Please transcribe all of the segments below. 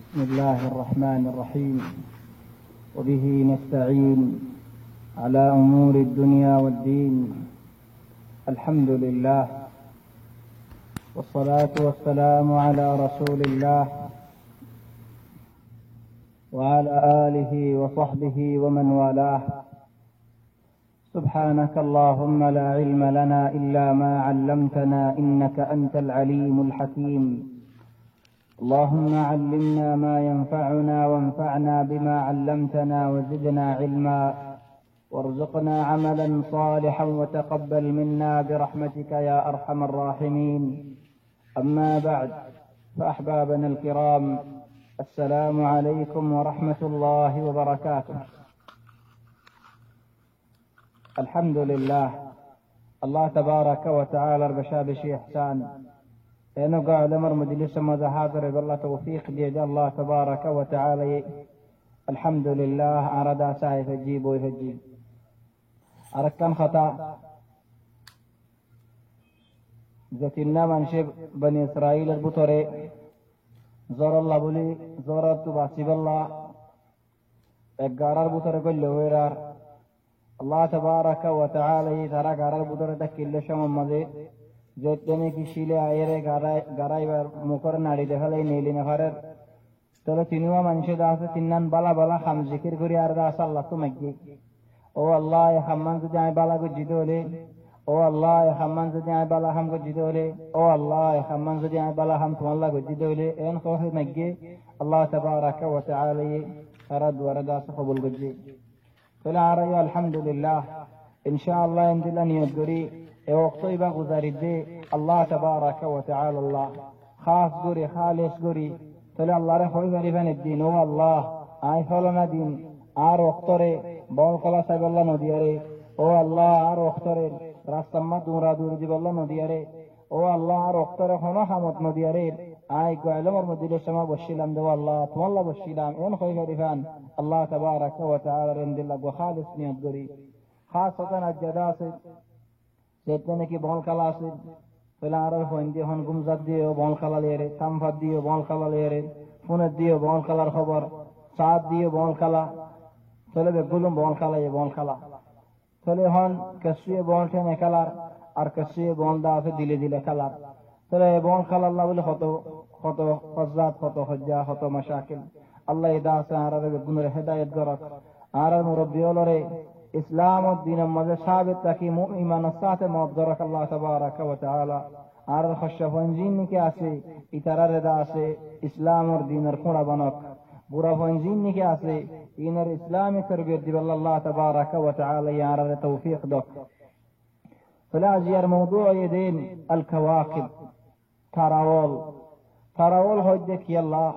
بسم الله الرحمن الرحيم. وبه نستعين على أمور الدنيا والدين. الحمد لله والصلاة والسلام على رسول الله وعلى آله وصحبه ومن والاه. سبحانك اللهم لا علم لنا إلا ما علمتنا إنك أنت العليم الحكيم. اللهم علمنا ما ينفعنا وانفعنا بما علمتنا وزدنا علما وارزقنا عملا صالحا وتقبل منا برحمتك يا أرحم الراحمين. أما بعد، فأحبابنا الكرام، السلام عليكم ورحمة الله وبركاته. الحمد لله، الله تبارك وتعالى بشابش إحسان إنه قاعد أمر مجلس ماذا حاضر بالله توفيق ديد الله تبارك وتعالى. الحمد لله أراد سايف الجيب ويفجيب أركان خطأ ذاتنا من شب بني إسرائيل البطري زور الله بولي زورت باسيب الله اقارر بطري كل ويرار الله تبارك وتعالى ترى قارر بطري تكيل شم مزيد جتنے کی شیلے آئرے گرائی بار مکر ناڑی دخلے نیلی نفرر تلو تنوى منشد داسة تنن بلا بلا خم ذکر کری ارداس اللہ تو مگی او اللہ خمان تو جائیں بالا کو جدولے او اللہ خمان تو جائیں بالا ہم کو جدولے او اللہ خمان تو جائیں بالا ہم تو اللہ کو جدولے این خوف مگی اللہ تبارک و تعالی رد ورداس قبول گجی فلا عرأي الحمدللہ انشاءاللہ اندلن یدگری وقتی با گزارید دے اللہ تبارک و تعالی اللہ خاص گوری خالص گوری تلی اللہ رہ خوی غریفن الدین او اللہ آئی فلنا دین آر وقتره بول قلا سایب اللہ ندیاره او اللہ آر وقتره راستمت دورا دور دیب اللہ ندیاره او اللہ آر وقتره خونه حمد ندیاره آئی گوعلم ورمدیل شما بشیلم دو اللہ تو اللہ بشیلم این خوی غریفن اللہ تبارک و تعالی رند اللہ و خالص نیت گوری خاصتا اجداس جتنے کی بول کلا سے فلارے ہوندے ہن گمزد دیو بول کلا لے رے تمفد دیو بول کلا لے رے فنت دیو بول کلا خبر سات دیو بول کلا تلے گلم بول کلا یہ بول کلا تلے ہن کسی بول ٹھنے کلا اور کسی بول دا سے دل دل کلا تلے بول کلا اللہ ول خطو فزات خطو حجا خطو مشاکل اللہ ادا سے ارے گنر ہدایت گرک ارے مربیول رے اسلام الدين ماذا ثابت لكي مؤمن الساعة مقدرك الله تبارك وتعالى على الخشف وانجين كاسي اترار داسي اسلام الدين الخورا بنك برا وانجين كاسي ان الاسلام تربيت دي الله تبارك وتعالى يا على التوفيق دك. فلا زيار موضوع يدين الكواكب تراول هجك يلا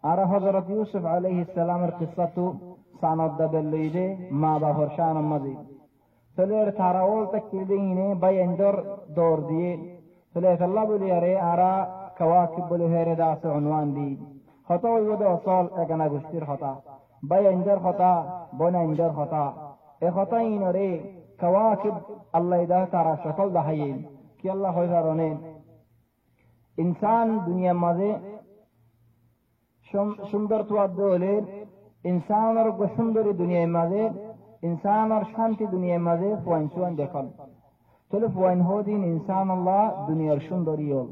على حضرة يوسف عليه السلام القصة ساند دبلیده ما بهرشان مزید فلیر تراول تکیدینه بیندر دور دیه فلیت الله بلیاره آرا کواکب بلیهر داس عنوان دی خطا ویده اصال اگنا گشتیر خطا بیندر خطا بنندر خطا ای خطا ایناره کواکب الله ده ترا شکل دهیل کی الله خویدارونه انسان دنیا مزه شمدر تو دوله انسان اور گشندری دنیا مزه انسان اور شانتی دنیا مزه فوانسوان دکل تلو فوان هودین انسان الله دنیا شندریول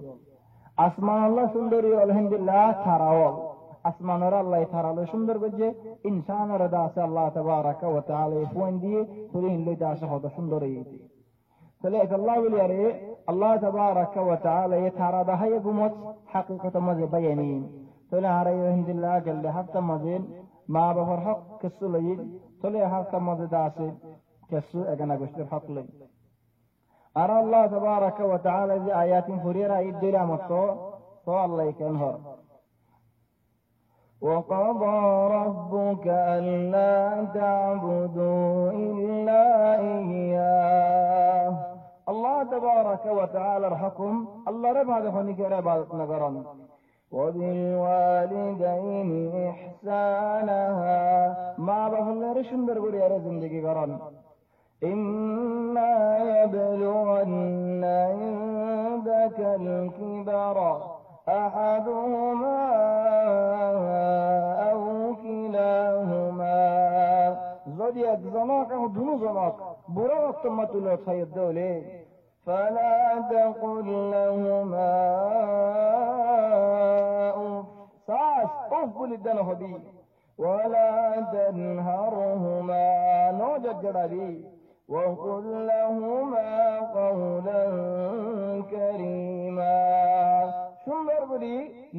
اسمان الله شندریول الحمدلله تراول اسمان اور الله تراول شندر بجه انسان اور داس الله تبارک و تعالی فوان دی تلین لی داس خود شندری تلیک الله ولیاره الله تبارک و تعالی ترا ده یگمت حقیقت مزه بیانین تلی هره الحمدلله جل هفت مزین ما بفرحق كسو ليل تلي حق مدداسي كسو اغنى قشتر حق لي أرى الله تبارك وتعالى ذي آيات فريرة إبدلا مطو تو الله يكنهر وقضى ربك ألا تعبدوا إلا إياه الله تبارك وتعالى الحكم الله رب هذا خنيك رب نقرن وبالوالدين إحسانها ما بفلر شندر قولي على زندگی قرن إما يبلغن عندك الكبر أحدهما জনক এবং দুনু জনক বুড়ো রক্তমা তুলে ছাইয়ে দেওলে فلا تقل لهما ساس أفل الدن هدي ولا تنهرهما نوجد جرابي وقل لهما قولا كريما সুন্দর বলি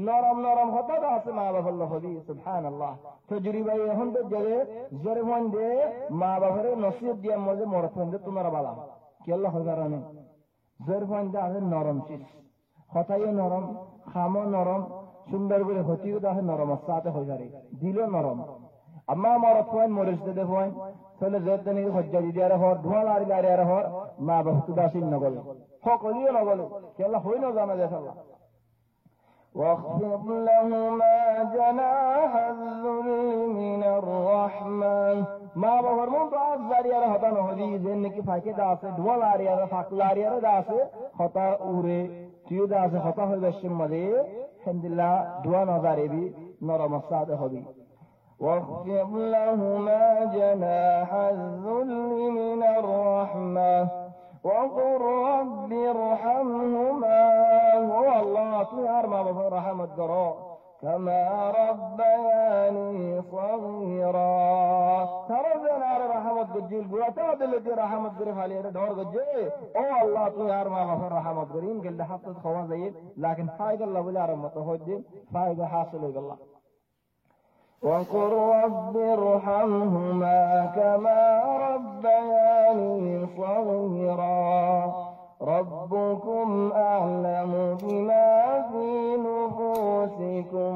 নরম নরম হতা আছে মা বাবার হবি সুবহানাল্লাহ তজরিবা এখন তো জেরে জোরে মন্দে মা বাবার নসিহত দিয়া মজে মরত মন্দে তোমার বালা কি আল্লাহ হজারানে জোরে মন্দে আছে নরম চিজ হতাইও নরম খামো নরম সুন্দর করে হতিও আছে নরম সাথে হজারে দিল নরম আম্মা মরত হয় মরিস দে হয় তাহলে জেদ নেই হজ্জা দি আর হর ধোয়া লারি লারি আর হর মা বাবা তুদাসিন নগল সকলিও নগল কি আল্লাহ হই না জানা যায় আল্লাহ واخفض لهما جناح الذل من الرحمة ما بهر من بعض زاريار هتا نهدي زين کی فاکه داسه دوال آریار فاکلاریار داسه هتا اوره تیو داسه هتا ہوئی بشم مده الحمدللہ دعا نظاری بھی نرم الساد هدی واخفض لهما جناح الذل من الرحمة وقل رب ارحمهما هو الله تيار ما بفر رحمة درا كما ربياني صغيرا ترى على رحمة الجيل بلا ترى التي رحمة درف عليه دور الجيل او الله تيار ما بفر رحمة درين قل حفظ خوان زيد لكن فائدة الله بلا رحمته الدين فائدة حاصلة بالله وقل رب ارحمهما كما ربياني صغيرا ربكم أعلم بما في نفوسكم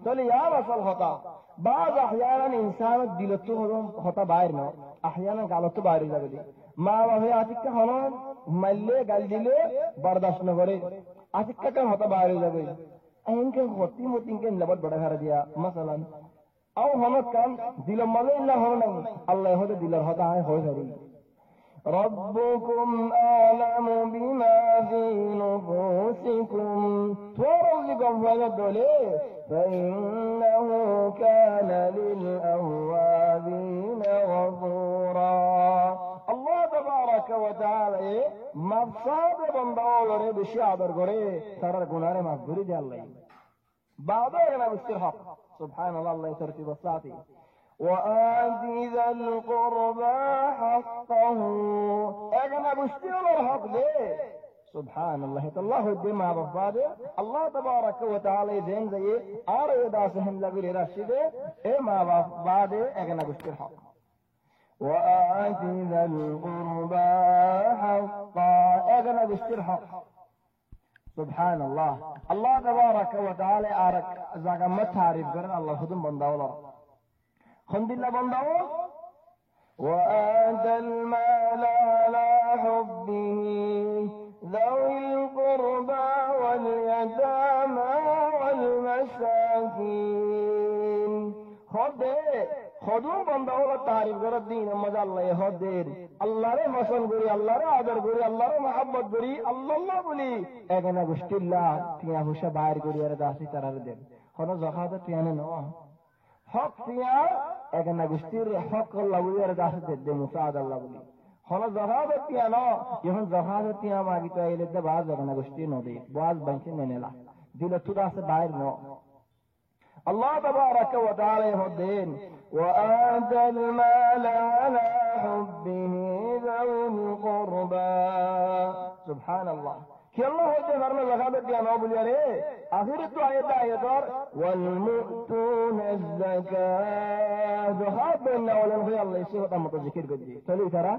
تولي يا رسول خطأ بعض أحيانا إنسان دلته خطأ بايرنا أحيانا قالته باير جاگدي ما وهي آتك هنون ملّي قال دلے برداشت نگرے آتك كان خطأ باير جاگدي إنكن خطي موت إنكن لبت بڑا گھر دیا مثلا أو هنوت كان دل ملّي إلا هنون الله يهود دلر خطأ هو غري ربكم أعلم بما في نفوسكم تورزكم فجدولي فإنه كان للأوابين غفورا الله تبارك وتعالى مفساد بندول بشعبر غري ترى غنار مغفور دي الله بعد أنا بسترحق سبحان الله الله يترتب الساعتي وآت ذا القربى حقه أجمع بشتير الحق ليه سبحان الله الله الدماء بفاده الله تبارك وتعالى دين زي آره داسهم لغير رشده إما بفاده أجمع بشتير حق وآت ذا القربى حقه أجمع بشتير حق سبحان الله الله تبارك وتعالى آرك زاقا ما تعرف قرن الله خدم بنداولا خند الله بنداو وآتى المال على حبه ذوي القربى واليتامى والمساكين خدوم بنداولا تعرف قرن الدين مزا الله يهدين الله ري مسن قري الله ري عدر قري الله ري محبت قري الله بلي اگنا گشت الله تيا هوش باهر قري رداسي ترار دين خنا زکات تيانه نو حق تيا اگنا گشتير حق الله بلي رداسي دين مساعد الله بلي خنا زکات تيا نو يهن زکات تيا ماگي تو ايله ده باز اگنا گشتي نو دي باز بنچ ننلا دل تدا سے باهر نو الله تبارك وتعالى يهدين وآتى المال على حبه ذوي القربى سبحان الله كي الله ہوتے فرما زکات دیا نو بولیا رے آخر تو آیت آیتار والمؤتون الزکاة زکات دینا ولن خی اللہ اسے ہوتا متذکر کر دی چلو ترى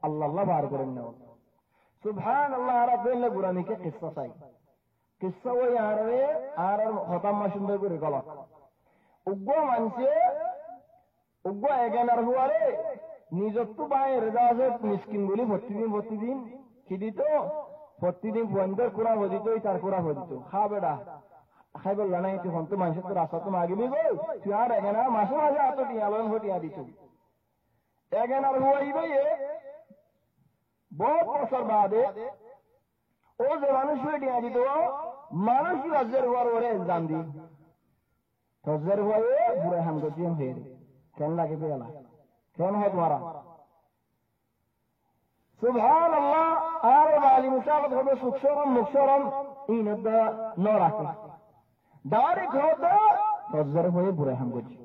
اللہ بار کرنا سبحان الله رب اللہ قرآن کے قصہ سائی قصہ وہی آروے آرار ختم مشندر کو رکلا اگو منسے اگو এগেনার হুয়ারে নিজত্ব বায়ে রেজাজত মিসকিন বলি প্রতিদিন কি দিত প্রতিদিন বন্ধর কুরা হদিত তার কুরা হদিত খা বেড়া খাই বললা নাই তুই হন্ত মানুষের তো রাস্তা তো মাগিবি গো তুই আর এগেনা মাসে মাঝে আত টিয়ালন হটিয়া দিত এগেনার হুয়াইবে বহুত বছর বাদে ও যে মানুষ হটিয়া দিত মানুষ রাজ্যের হুয়ার ওরে জান দি তজের হুয়ায়ে বুড়ে হাম গজিম হেরে কেন লাগে পেলা কেন হয় তোমারা সুবহানাল্লাহ আর বালি মুসাফত হবে সুখসরম মুখসরম ইন ন রাখে ডাইরেক্ট হতো ফজর হয়ে বুড়ে হাম করছি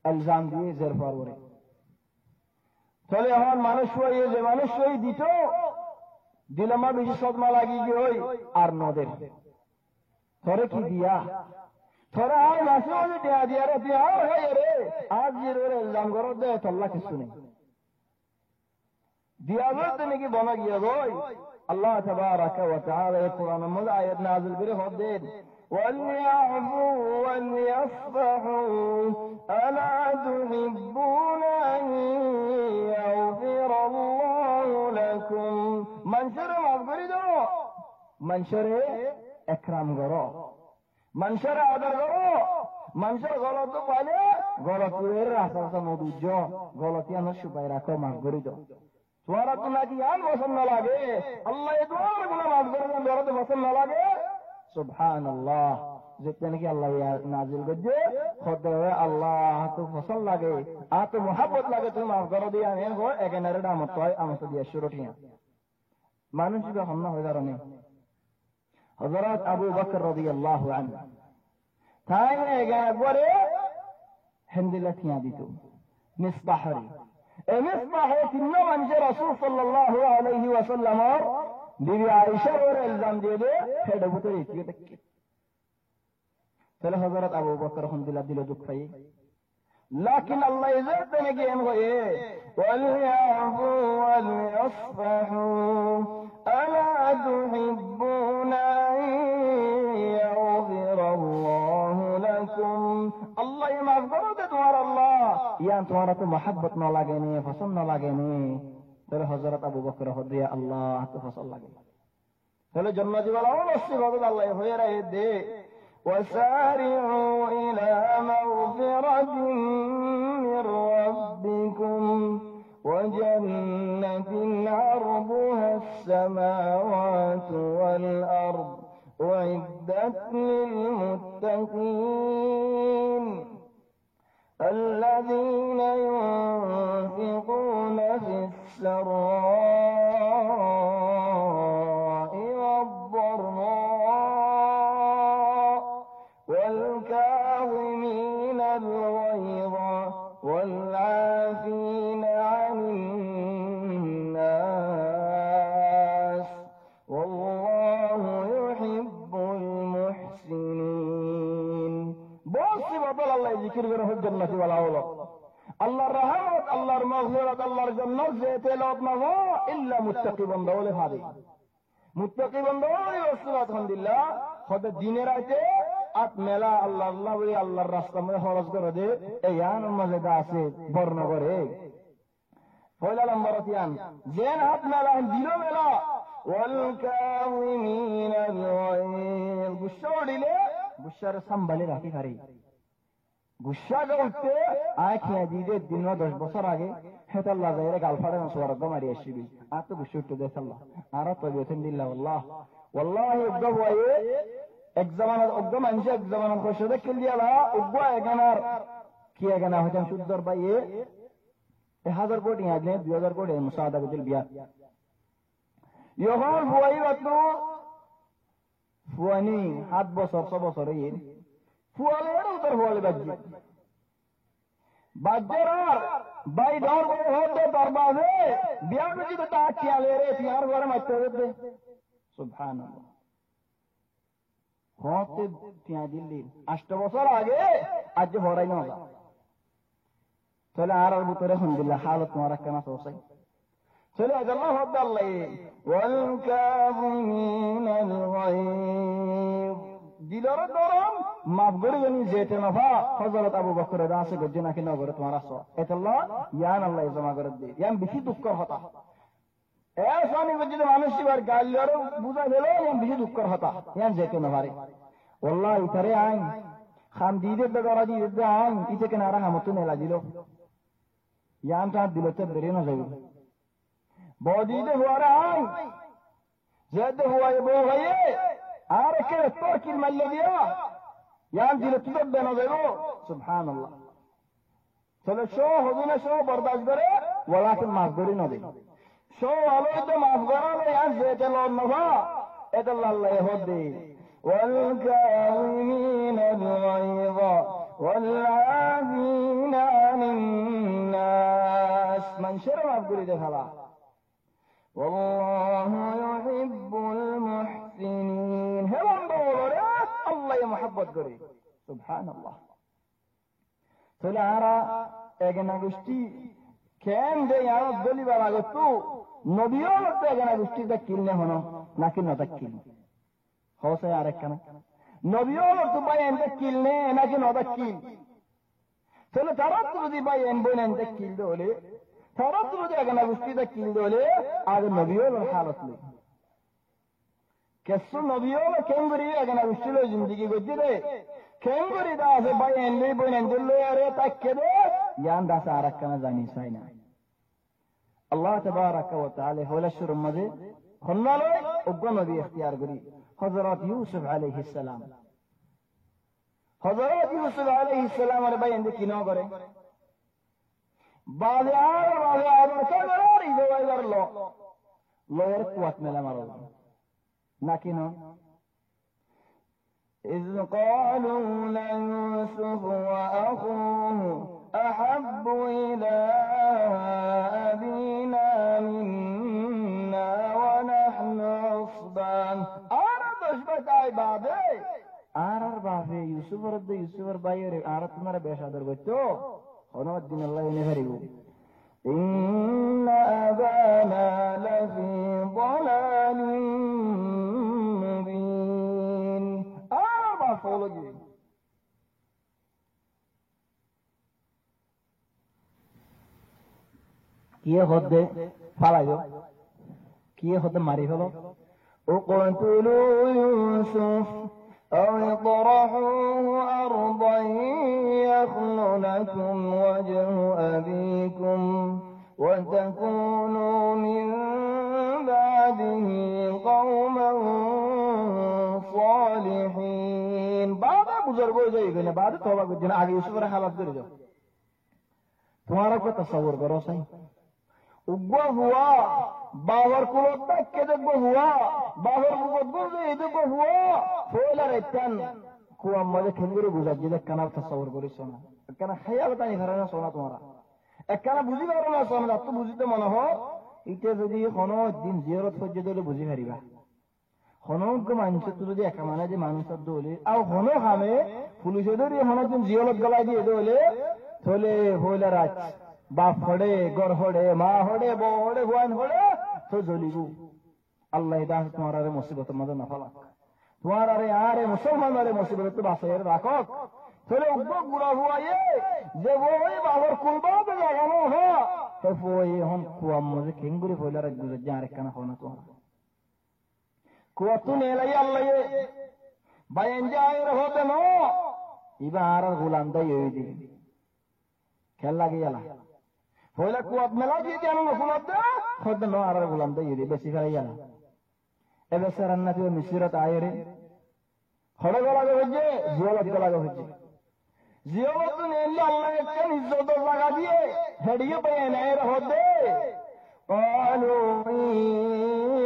ইলজাম দিয়ে জের ফরওয়ারে চলে এখন মানুষ হয়ে যে মানুষ হয়ে দিত দিলামা বেশি সদমা লাগি গিয়ে ওই আর নদের তোরে কি দিয়া তোরা আর মাসে মাঝে দেয়া দিয়া রে তুই আর হয়ে রে আজ যে রে ইলজাম করো দে তোল্লা কিছু নেই দিয়া বলতে নাকি বনা গিয়া গই আল্লাহ তাবারাকা ওয়া তাআলা এই কোরআন মধ্যে আয়াত নাযিল করে হদেন وَلْيَعْفُوا وَلْيَصْفَحُوا أَلَا تُحِبُّونَ أَن يَغْفِرَ اللَّهُ لَكُمْ মানুষের মাফ করে দাও মানুষের একরাম করো মানুষের আদর করো মানুষের গলত পাইলে গলতের রাস্তা মধুর্য গলতি আমার সুপাই রাখো মাফ করে দাও তোমারা তো নাকি আর পছন্দ লাগে আল্লাহ তোমার গুলো মাফ করে দেন তোমার তো পছন্দ লাগে সুবহানাল্লাহ যেটা নাকি আল্লাহ নাজিল করছে খোদা আল্লাহ তো পছন্দ লাগে আর তো মোহাব্বত লাগে তুমি মাফ করে দিয়ে আমি একেনারে আমত হয় আমত দিয়ে শুরু ঠিয়া মানুষ যখন না হয়ে কারণে হযরত আবু বকর রাদিয়াল্লাহু আনহু তাই একবারে হেন্দিলা ঠিয়া দিত মিসবাহরি এই মিসবাহ তিন মানুষে রাসূল সাল্লাল্লাহু আলাইহি ওয়াসাল্লামের বিবি আয়েশার ওর ইলজাম দিয়ে দে হেড ভিতরে কি দেখে তাহলে হযরত আবু বকর হামদুলিল্লাহ দিল দুঃখ পাই لكن الله يزيد نجين غيه وليعفوا وليصفحوا ألا تحبون أن يغفر الله لكم الله يمغفر دوار الله يعني توارة محبة ما لغني فصل ما لغني ترى حضرت أبو بكر رضي الله تفصل لغني ترى جنة جبال أول الصفات الله يخير يدي وسارعوا إلى مغفرة من ربكم وجنة عرضها السماوات والأرض أعدت للمتقين الذين ينفقون في السراء والضراء والكاظمين الغيظ والعافين عن الناس والله يحب المحسنين بوصي بطل الله ذكر غيره الجنة والعولة الله الرحمة الله المغفرة الله الجنة زيت لأطنه إلا متقي بندول هذه متقي بندول والصلاة الحمد لله خد الدين رأيته আত মেলা আল্লাহ আল্লাহ বলে আল্লাহর রাস্তা মধ্যে খরচ করে দে এই আন মজেদা আছে বর্ণ করে পয়লা নম্বর তিয়ান জেন হাত মেলা দিল মেলা ওয়াল কাযিমিন আল গায়জ গুসা দিলে গুসার সম্ভালে রাখি পারে গুসা করতে আখিয়া দিতে দিন 10 বছর আগে হেতা আল্লাহ যায়রে গালফাড়ে স্বর্গ মারি আসিবি আর তো গুসা উঠতে দেখ আল্লাহ আর তো বেতন দিল্লাহ আল্লাহ wallahi গবয়ে এক জামানার অজ্ঞ মানুষ এক জামানার কষ্ট দেখে দিয়ালা অজ্ঞ এখানার কি এখানে হইতেন শুদ্ধর পাইয়ে 1000 কোটি আগে 2000 কোটি মুসাদা বিল বিয়া ইহল ফুয়াই বাতু ফুয়ানি 7 বছর 6 বছর এই ফুয়ালের উত্তর ফুয়ালে বাজি বাজার বাই দর হতে দরবাজে বিয়া বুঝি তো তা চিয়ালে রে তিয়ার ঘরে মারতে দে সুবহানাল্লাহ হতে তিয়া দিল্লি 8 বছর আগে আজ ভরাই না চলে আর ভিতরে আলহামদুলিল্লাহ হালত তোমার কেনা সোসাই চলে আল্লাহ আল্লাহ ওয়াল কাযিমিন আল গায়ব দিলর দরম মাফ করে জানি যেতে নফা হযরত আবু বকর রাসে গজে নাকি না করে তোমার আসো এতল্লাহ ইয়ান আল্লাহ জমা করে দে ইয়ান বেশি দুঃখ হতা ऐसा नहीं बच्चे मानुषी बार गालियारो बुझा भेलो या बिजी दुक्कर होता यान जेके न मारे वल्लाह इतरे आइन खाम दीदे दगरा दीदे आइन इते के नारा हम तो नेला दिलो यान ता दिलो ते बेरे न जाई बोदीदे हुआ रे आइन जेदे हुआ ये बो भई आरे के तो किल मल्ले दिया यान दिलो ते बे न जाई सुभान अल्लाह তাহলে শো হজুনে শো বরদাস্ত করে ওলাকে মাফ করি নদী শো আলোতে মাফ করালে আর যেতে লড়নভা এটা আল্লাহ হদ্দি والكاظمين الغيظ والعافين عن الناس من شر ما بقول ده فلا والله يحب المحسنين هم بقولوا الله محبت করে সুবহানাল্লাহ তাহলে আরা এগনা গোষ্ঠী কেন দে আর বলিবার আগতো নবীও তো এগনা গোষ্ঠীটা কিনলে হনো নাকি নটা কিন হসে আরেকখানা নবীও তো ভাই এনতে কিনলে নাকি নটা কিন তাহলে তারা তো যদি ভাই এন বই এনতে কিনতে হলে তারা তো যদি এগনা গোষ্ঠীটা কিনতে হলে আগে নবীও হালত নেই কেসু নবীও কেঙ্গুরি এগনা গোষ্ঠী লো জিন্দগি করতে দে কেঙ্গুরি দা আছে ভাই এনবে বই এনতে লই আরে তাকে দে জ্ঞান দাস আরেকখানা জানি চাই না আল্লাহ তাবারাকা ওয়া তাআলা হলা শুরুর মধ্যে খন্নালয় উগ্র নবী ইখতিয়ার করি হযরত ইউসুফ আলাইহিস সালাম হযরত ইউসুফ আলাইহিস সালাম এর ভাই এনতে কিনো করে বাজার কাগর ইজোয়াইদার লয়ের কুয়াত মেলা মারো নাকি না إذ قالوا ليوسف وأخوه أحب إلى أبينا منا ونحن عصبان أنا تشبه عبادي أنا بافي يوسف رد يوسف باير أنا تمر بيشادر بتو خنوا الدين الله ينهريو إن أبانا لفي ضلال مبين أنا بافولوجي কিয়ে হদ্দে ফালাইও কিয়ে হদ্দে মারি ফেলো اقتلوا يوسف أو اطرحوه أرضا يخل لكم وجه أبيكم وتكونوا من بعده قوما صالحين بعد بزرگو جائے بعد توبہ کو جنا آگے یوسف رہا حالت کر جاؤ تمہارا کو تصور کرو صحیح উগ্র হুয়া বাবার কুলতা কে দেখবো হুয়া বাবার কুলতা দেখবো হুয়া ফেলার একটান কুয়া মজা খেঙ্গুরে বুঝা যে কানা তাসাউর করিস না কেন খেয়াল তাই ঘরে শোনা তোমরা একখানা বুঝি পারো না শোনা তো বুঝিতে মনে হয় এটা যদি কোনো দিন জিয়ারত পর্যন্ত হলে বুঝি পারিবা হনক মানুষের তো যদি একা মানে যে মানুষের দলে আর হনো খামে পুলিশে ধরে হনো দিন জিয়ারত গলায় দিয়ে দলে থলে হইলা রাত বাপ হড়ে গড় হড়ে মা হড়ে বউ হড়ে হুয়ান হড়ে তো জ্বলিবু আল্লাহ দাস তোমার আরে মুসিবতের মধ্যে না ফেলাক তোমার আরে আরে মুসলমান আরে মুসিবত তো বাসায় রাখক তাহলে উগ্র বুড়া হুয়ায়ে যে বই বাবার কুলবা তো লাগানো হ্যাঁ তো বই হন কুয়াম মজে খেঙ্গুরি ফইলা রাখ বুঝে যা আরেক কানা হনা তোমার কুয়া তু নেলাই আল্লাহ বায়েন যায় হতে ন ইবা আর গোলাম দাই হই দি খেল লাগি গেলা হইলা কুয়াত মেলা দিয়ে জানো না কুলাতে খদ ন আর গোলাম দাই দি বেশি খাই গেলা এবে সারান্না তুই মিশরত আয়রে হড়ে গলা হইছে জিয়ালত গলা হইছে জিয়ালত নেলে আল্লাহ একটা ইজ্জত লাগা দিয়ে হেডিয়ে পায় নাই হতে قالوا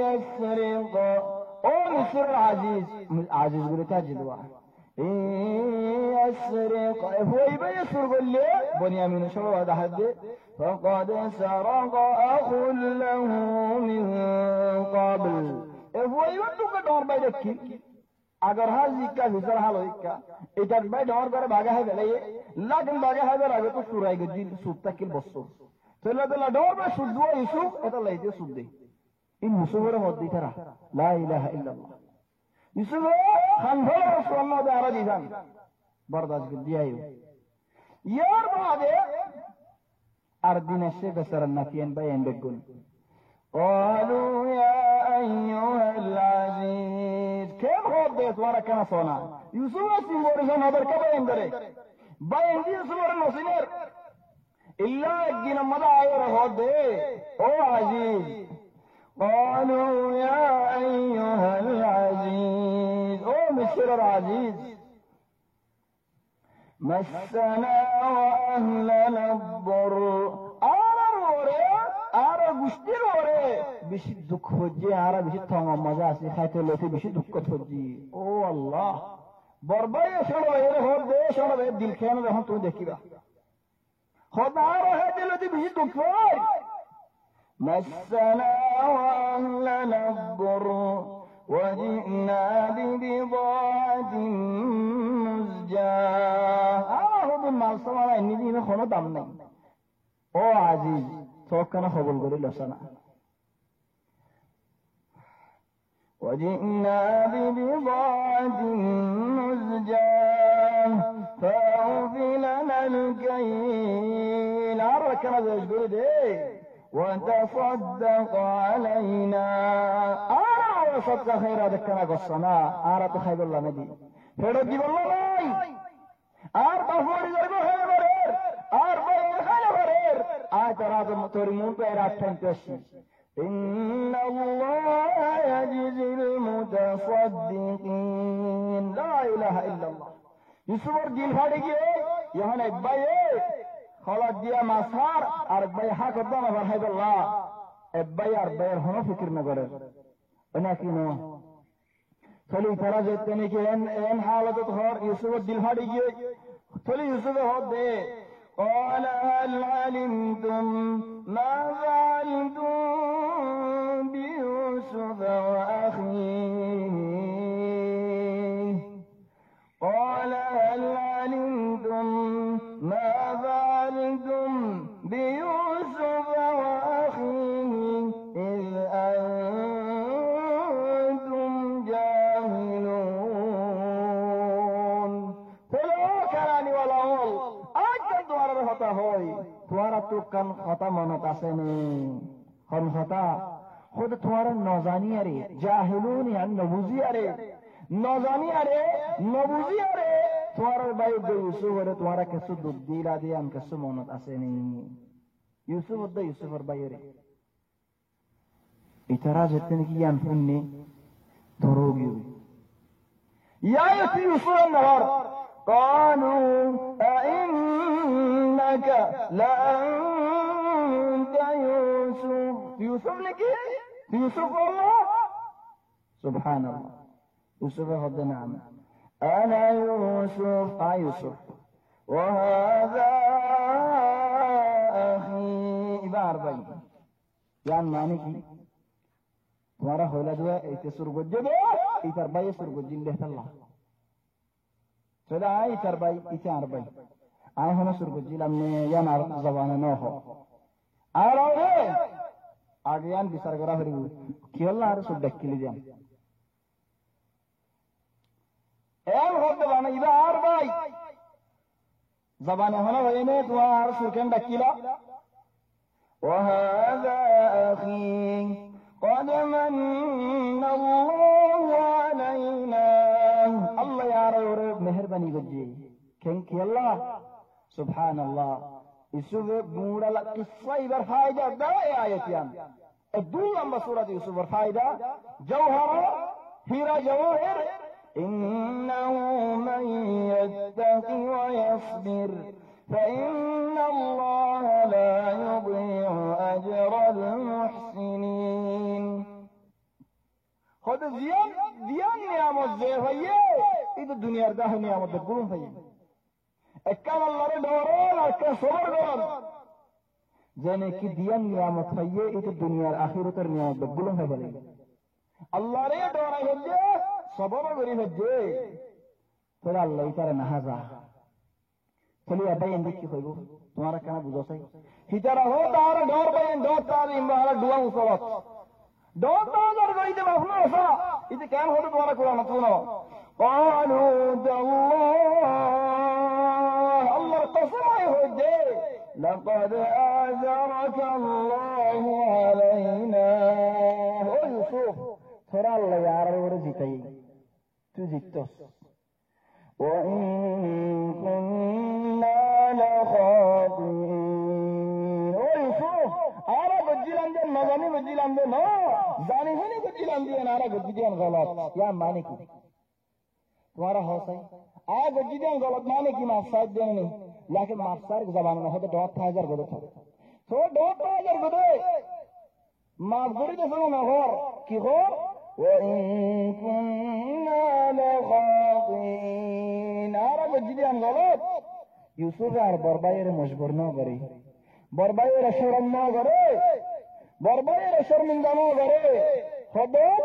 يسرق او مصر عزيز عزيز بله تاجدوا يسرق هو يسرق اللي بنيامين شباب هذا حد فقد سرق اخ له من قبل هو يوتك دور بايدك अगर हाजी का विचार हाल होइका एटार बाय डर करे भागा है गले लागन भागा है आगे तो सुराई गजी सुत्ता किल बसो तेला तेला डर में सुदुआ यीशु एटा लाइते सुदे इन मुसुवर मध्य थारा ला इलाहा इल्लल्लाह यीशु खान भला रसूलुल्लाह दे आरा दिजान बर्दाश्त कर दिया यार बादे अर्दिन से बसर नकियन बयन बेगुन قالوا يا ايها العزيز كم هو ده سوارا كان صونا يوسف سيمور جون هبر كبين دري باين دي سوار نوسينر الا جن مدا ايره هو ده او عزيز قالوا يا ايها العزيز او مصر العزيز مسنا وأهلنا الضر আর গোষ্ঠীর ওরে বেশি দুঃখ হচ্ছে আর বেশি থমা মজা আছে খাইতে লোকে বেশি দুঃখ হচ্ছে ও আল্লাহ বরবাই শোনো এর হোক দে শোনো দিল খেয়ানো যখন তুমি দেখিবা খোদার হয়ে দিল বেশি দুঃখ مسنا وأهلنا الضر وجئنا ببضاعة مزجاة মাল সামান এনে দিনে কোনো দাম নেই ও আজিজ توكنا خبل قولي لسنا وجئنا ببضاعة مزجاة فأوفي لنا الكيل عركنا بيشبه دي وتصدق علينا وصدق خيرا دكنا قصنا عرط خير الله مدي فيرو جيب الله لاي بفوري جربو خير برير بفوري خير برير ترى ترمون بيراتين تشي إن الله يجزي المتصدقين لا إله إلا الله يسور جيل فارجي يهنا إباية خلاص ديا مسار أربعة حق الدم فرحب الله إباية أربعة هنا فكر نقدر ولكنه تلي ترى جتني كأن حالة تخار يسور جيل فارجي تلي يسور هاد قال هل علمتم ما فعلتم بيوسف وأخيه قال هل علمتم ما فعلتم بيوسف وأخيه إذ أنتم جاهلون فلو كراني ولا هول কথা হয় তোমার তো কান কথা মনত আছে নি কোন কথা খুদ তোমার নজানি আরে জাহিলুন আর নবুজি আরে নজানি আরে নবুজি আরে তোমার ভাই ইউসুফ আরে তোমার কিছু দুধ দিলা দিয়ে আম কিছু মনত আছে নি ইউসুফ দা ইউসুফর ভাই আরে ইতারা যেতেন কি আন শুননি ধরোগি ইয়া ইউসুফ নওয়ার قالوا أئنك لأنت يوسف يوسف لك يوسف الله سبحان الله يوسف هذا نعم أنا يوسف يوسف وهذا أخي إبار بي يعني معنى كي تمہارا ہولا جو ہے ایک سرگج دے ایتر بائی سرگج لے اللہ سودا اي ترباي ايتار باي اي هنا سرغجي لامني يانا زبانه نوهو اراوي اگيان بيسرغرا هريو كيلا ار سودكيلي جام ايل هود بانا يبار باي زبانه هنا وينه توار سركن دكيلا وهذا اخي قد من الله علينا الله يا رب مهرباني گجي كنك الله سبحان الله يوسف بوڑا قصه بر فائدہ دا آیتیان الدول ام سورة يوسف بر فائدہ جوهر هيرا جواهر انه من يتقي ويصبر فإن الله لا يضيع أجر المحسنين خود زیان نعمت زی ہوئیے یہ تو دنیا ارگاہ نعمت بگلوں ہوئیے اکام اللہ رے دوران اکا صبر دوران زینے کی دیان نعمت ہوئیے یہ تو دنیا آخرت نعمت بگلوں ہے بلے اللہ رے دوران ہوئیے صبر غریب ہوئیے پھر اللہ تعالی نحازا چلیے ابائی اندک کی ہوئیگو تمہارا کہنا بجھو سائی ہیچارا ہو تارا ڈور بائی ڈور تاری امبارا ڈوان اصولت ڈور تارا گئی دے مفنو اصلا ایتے کہن ہو تمہارا قرآن نتونو قالوا داللہ اللہ قسم آئی ہو دے لقد آجرك الله علينا او یوسف تھوڑا اللہ یارا ور جیتائی تو جیتوس وإن كنا لخاطئين ويوسف أنا بجيلان دي نظامي بجيلان دي نو زاني هني بجيلان دي أنا بجيلان غلط يا ماني کی تمہارا حوصلہ آگ جدیان غلط مانے کی مقصد دینے لیکن مقصد زبان میں ہوتا دوت تھائزر گدے تھا تو دوت تھائزر گدے ماف گری دے سنو میں غور کی غور وَإِن كُنَّا لَخَاطِئِينَ آگ جدیان غلط یوسف আর বরবাইয়ের মজবুর না করে বরবাইয়ের শরম না করে বরবাইয়ের শর্মিন্দা না করে খবর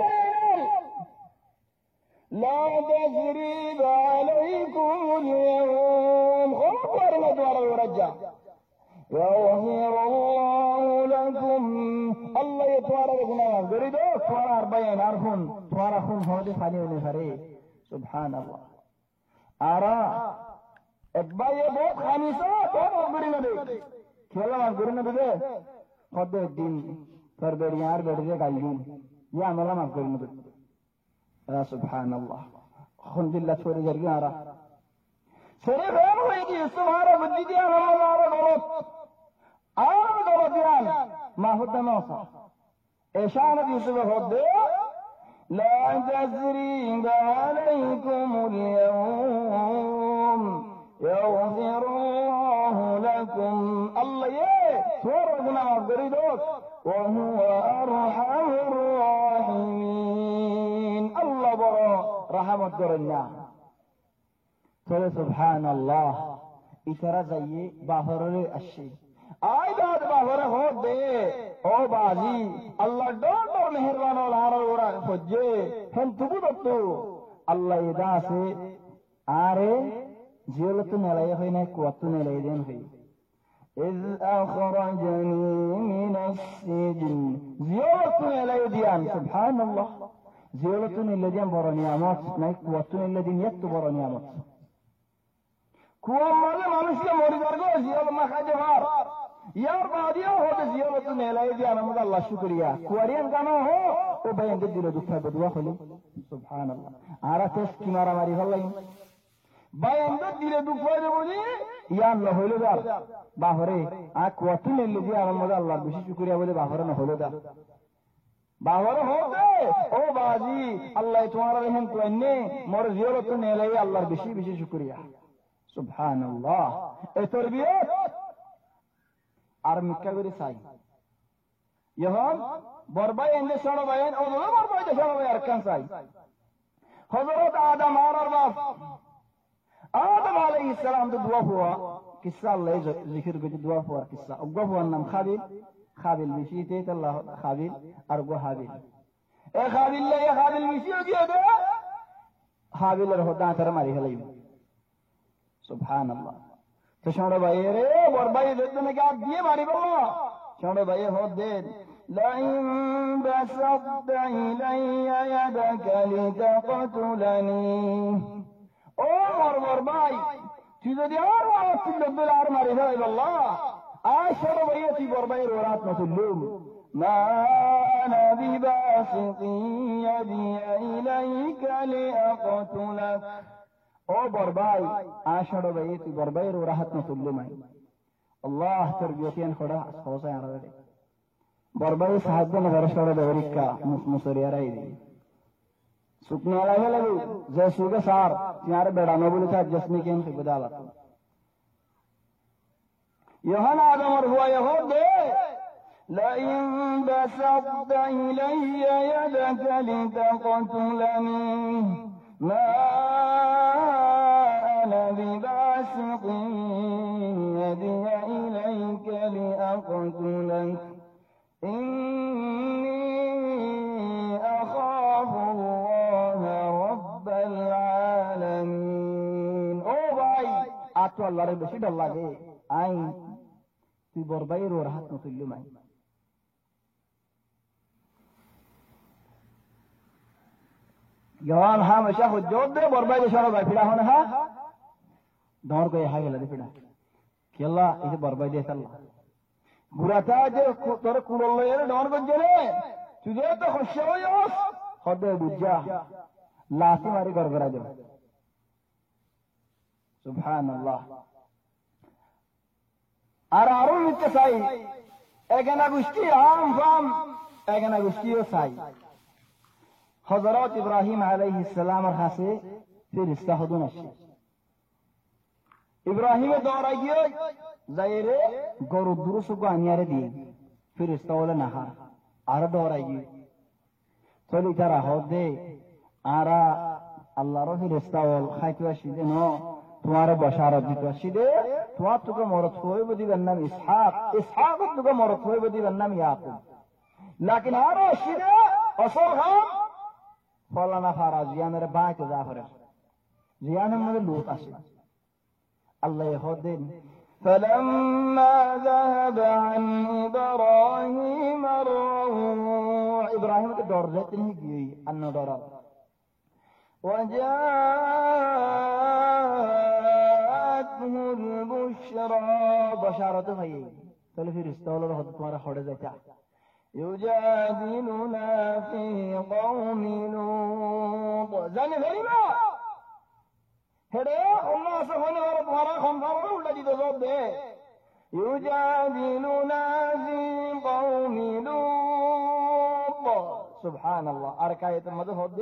لا تثريب عليكم اليوم خبر مدوار ورجع يغفر الله لكم الله يتوارى لكم غريدو توارى 40 عرفون توارى خون هودي خالي ونفري سبحان الله آرا একবার এ বহুত খানিসা তোর গরি না দে খেলা মান গরি না দে কত দিন তোর বেরিয়ার বেরিয়ে গাইলুন ইয়া আমলা মাফ করি না দে يا سبحان الله خن بالله توري جرجارا سري غير ويجي سمارا بديان الله غلط غلطيان ما هو الدموسا ايشان يوسف هود لا تثريب عليكم اليوم يغفر الله لكم الله تورنا بريدوك وهو أرحم الراحمين الله برا رحمة درنا سبحان الله إترى زي باهر الشيء آيداد باهر هود دي او بازي الله دور مهربان والعرى ورا فجي هم تبودتو الله يداسي آره جيولتو نلاي هنا قوتو نلاي دين هي إذ أخرجني من السجن زيولتو نلاي ديان سبحان الله زيولتو نلاي ديان برا نعمات نايك قوتو نلاي دين يتو برا نعمات كوام مالا مانوشيا موري درگو زيول ما خاجهار يار بعديا هو زيولتو نلاي ديان امد الله شكريا كواريان كانو هو وبين دي دلو دكتا بدوا خلي سبحان الله عرفتش كمارا ماري والله বায়ান্দার দিলে দুঃখ হয়ে যাবো যে ইয়ান না হইলো দার বাহরে আর কত নেলে দিয়ে আমার মধ্যে আল্লাহ বেশি শুকরিয়া বলে বাহরে না হলো দা বাহরে হোক ও বাজি আল্লাহ তোমার রহম করেননি মোর জিয়ারত নেলে আল্লাহর বেশি বেশি শুকরিয়া সুবহানাল্লাহ এই তরবিয়ত আর মিক্কা করে চাই এখন বরবাই এন্ডে সরো বায়ান ও বরবাই দে সরো বায়ার কান চাই হযরত আদম আর বাপ آدم عليه السلام دعا هوا قصة الله ذكر قد دعا هوا قصة أبغى هو النام خابيل بشيء الله خابيل أرجو هابيل خابيل لا يا خابيل بشيء جدا خابيل الهدى ترى ما ريه ليه سبحان الله تشعر بايره ورباي ذاتنا قاعد ديه ماري بالله شعر بايه هدين لئن بسطت إلي يدك لتقتلني ও মরমর ভাই তুই যদি আর তুল্লুল আর মারি না আল্লাহ আর সর ভাইয়া তুই বরবাইয়ের ওরাত না তুল্লুম মা আনা বিবাসিতি ইয়াদি ইলাইকা লিআকতুলাক ও বরবাই আর সর ভাইয়া তুই বরবাইয়ের ওরাত না তুল্লুম আল্লাহ তরবিয়তিয়ান খোড়া সওসা আরাদে বরবাই সাহায্য না গরসরা দেওরিকা মুসরিয়ারাই দি सुखना लगे लगे जैसे के सार यार बेड़ानो बोले था जस्मी के हमसे बदाला यहन आदम और हुआ यहूद दे लइन बसत इलय यदक लितaqtulani ما أنا بباسط يدي إليك لأقتلك إني أخاف الله رب العالمين أو باي أتو الله رب شد الله دي أين في بربير ورهات نطلو معي جوان ها مشاهد الجود دي بربير شرط فيلا هنا ها دور کو یہ ہے لدی پڑا کہ اللہ اس برباد دے اللہ براتا جو تور کول اللہ یہ دور کو جلے تجھے تو خوش ہویوس خود بجا لاسی ماری گرگرا دے سبحان اللہ ارارو متسائی اگنا گشتی عام فام اگنا گشتی سائی حضرات ابراہیم علیہ السلام رہا سے پھر استحدون الشیء ইব্রাহিমে দৌড়া গিয়ে যাইরে গরু দুরুসুকু আনিয়ারে দিয়ে ফিরিস্তা বলে নাহা আরো দৌড়াই গিয়ে চলি তারা হদে আরা আল্লাহর ফিরিস্তা বল খাইতে আসিদে ন তোমার বসারত দিতে আসিদে তোমার তোকে মরত হইব দিবেন নাম ইসহাক ইসহাক তোকে মরত হইব দিবেন নাম ইয়াকুব লাকিন আরো আসিদে অসল হাম ফলানা ফারা জিয়ানের বাঁকে যা করে জিয়ানের মধ্যে লুট আসে আল্লাহ হদেন فلما ذهب عن إبراهيم الروع إبراهيم الدور ذاتنه جي أنه دور وجاءته البشرى بشارة هي قال في رسالة الله تمہارا خود ذاتا يجادلنا في قوم لوط زاني غريبا هذا الله سبحانه وتعالى خمسة ولا دي تزود يجادلنا في قوم لوط سبحان الله أركاية المدهود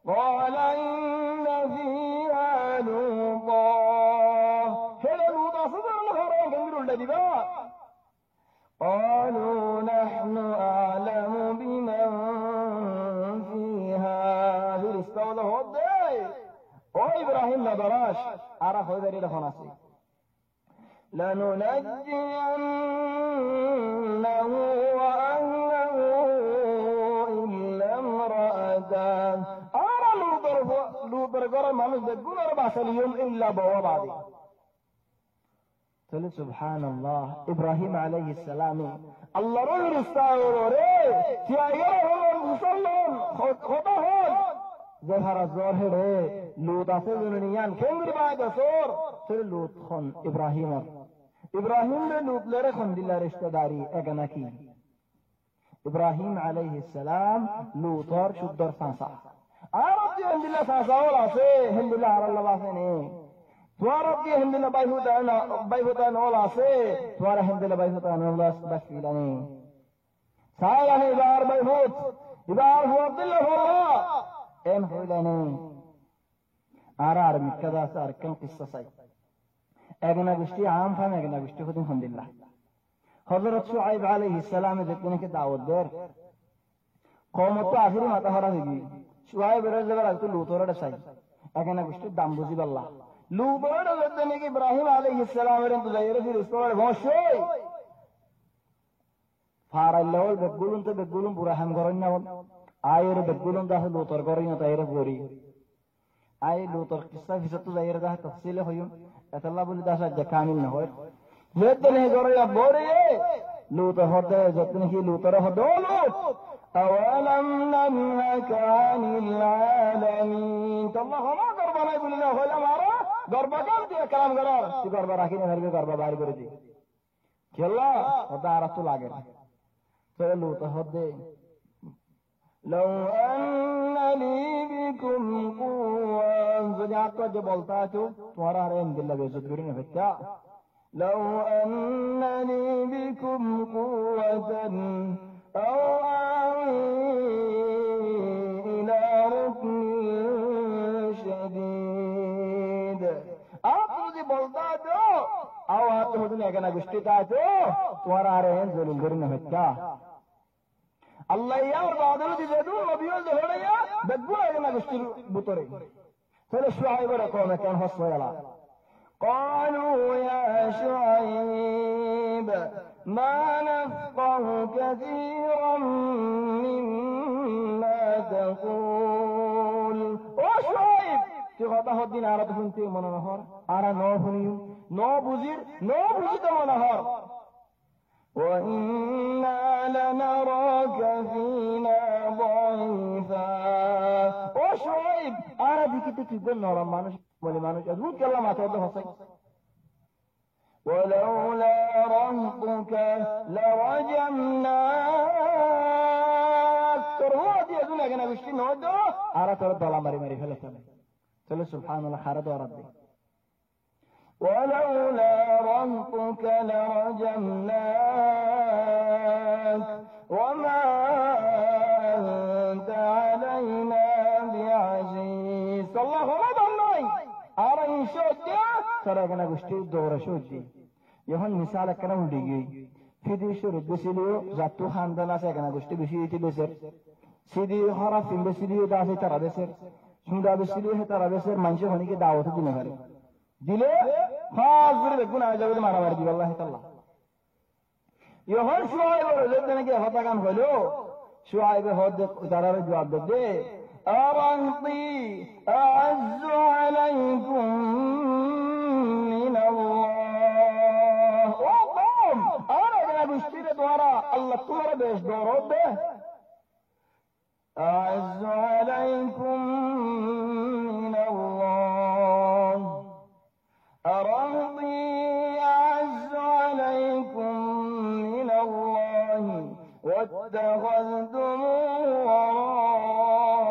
قال إن فيها لوطا هذا لوطا سبحان الله خيرا كبير الذي قالوا نحن أعلم بمن فيها في الاستوى هود او إبراهيم ندراش عرف هذا اللي لخناسي لننجينه وأهله إلا امرأته أرى لوطر قرر مانوس دقون أربع سليوم إلا بوابادي تقول سبحان الله إبراهيم عليه السلام الله رجل استعور تيايره المسلم خطهون ظهر الظاهر لوط أسلونيان كنغر بعد صور تقول لوط خن إبراهيم لوط لرخن دل رشتداري أغنكي إبراهيم عليه السلام لوطر شدر سانسا عربتي هند الله سانسا ولا سي هند الله على الله باسني تواربتي هند الله بايهوتان ولا سي توار هند الله بايهوتان ولا بسفيلاني سايا إبار بايهوت إبار هو عبد الله الله إن هولاني آرار مكدا سار كم قصة ساي أغنى بشتي عام فهم أغنى بشتي خدين هند الله حضرت شعيب عليه السلام جتنے کے دعوت دیر قومت تو آخری ماتا ہرا ہوگی شعیب رضی اللہ عنہ لوطور رسائی اگنا گشتی دامبوزی باللہ لوطور رضی کہ ابراہیم علیہ السلام رن تو زیر پھر اس کو بھوشوئی فارا اللہول بگولن تو بگولن برا ہم گرن نہ آئیر بگولن دا لوطور گرن تایر گوری آئی لوطور قصہ فیصد تو زیر دا تفصیل ہوئیم اتاللہ بولی دا سا جکانل نہ ہوئے جتنے گوریا بورے لوط ہوتے جتنے کی لوط رہ دو لوط اولم ننهك عن العالمين اللہ ہما گربہ نہیں بولنا ہولا مارا گربہ کم دیا کلام گرار تی گربہ راکی نے گھر کے گربہ باری کرے دی کہ اللہ ہوتا رسول آگے تو لوط ہوتے لو ان لی بكم قوة زجاعت کو جو بولتا ہے تمہارا رحم دل لگے زدگری میں بچا لو أن لي بكم قوة أو آوي إلى ركن شديد أقول بلداتو أو أتو دنيا كنا بشتاتو توارا رهن زلول غرين هتا الله يار بعدلو دي زدون مبيول دهوليا بدبوا كنا بشتي بطري فلشعيب رقوم كان حصوا يلا قالوا يا شعيب ما نفقه كثيرا مما تقول وشعيب تغطاه الدين عرض فنتي من نهار أرى نوفني نوبزير منهار وإنا لنراك فينا ضعيفا وشعيب أرى بكتك يقول نورا مانوش ولي مانوش أزود كلا ما تودى حصي ولولا رهطك لرجمناك ترهوتي أزود أغنى بشتي نودو أرى ترد الله مري فلسل تقول سبحان الله حرد وردي ولولا رهطك لرجمناك وما أنت علينا بعزيز الله رضى الله أرى إن شئت তোরা এখানে গোষ্ঠী দৌড়ে সত্যি যখন মিসাল এখানে উল্টে গিয়ে ফিদি শুরু বেশিলিও জাতু খানদান আছে এখানে গোষ্ঠী বেশি দিতে দেশের সিদি হরা ফিম বেশিলিও আছে তারা দেশের সুন্দর বেশিলিও তারা দেশের মানুষের হনিকে দাওয়াত দিনে পারে দিলে খাস করে দেখুন আজ যাবে মারামারি দিব আল্লাহ তাআলা যখন শুয়াইব রজত নাকি হতা কাম হলো শুয়াইবে হদ তারা জবাব দে আরান্তি আযু আলাইকুম মিনাল্লাহ ও কওম আর এরা গোষ্ঠীর দ্বারা আল্লাহ তোমার বেশ দরদ দে আযু আলাইকুম মিনাল্লাহ আরান্তি আযু আলাইকুম মিনাল্লাহ واتخذتموه وراءكم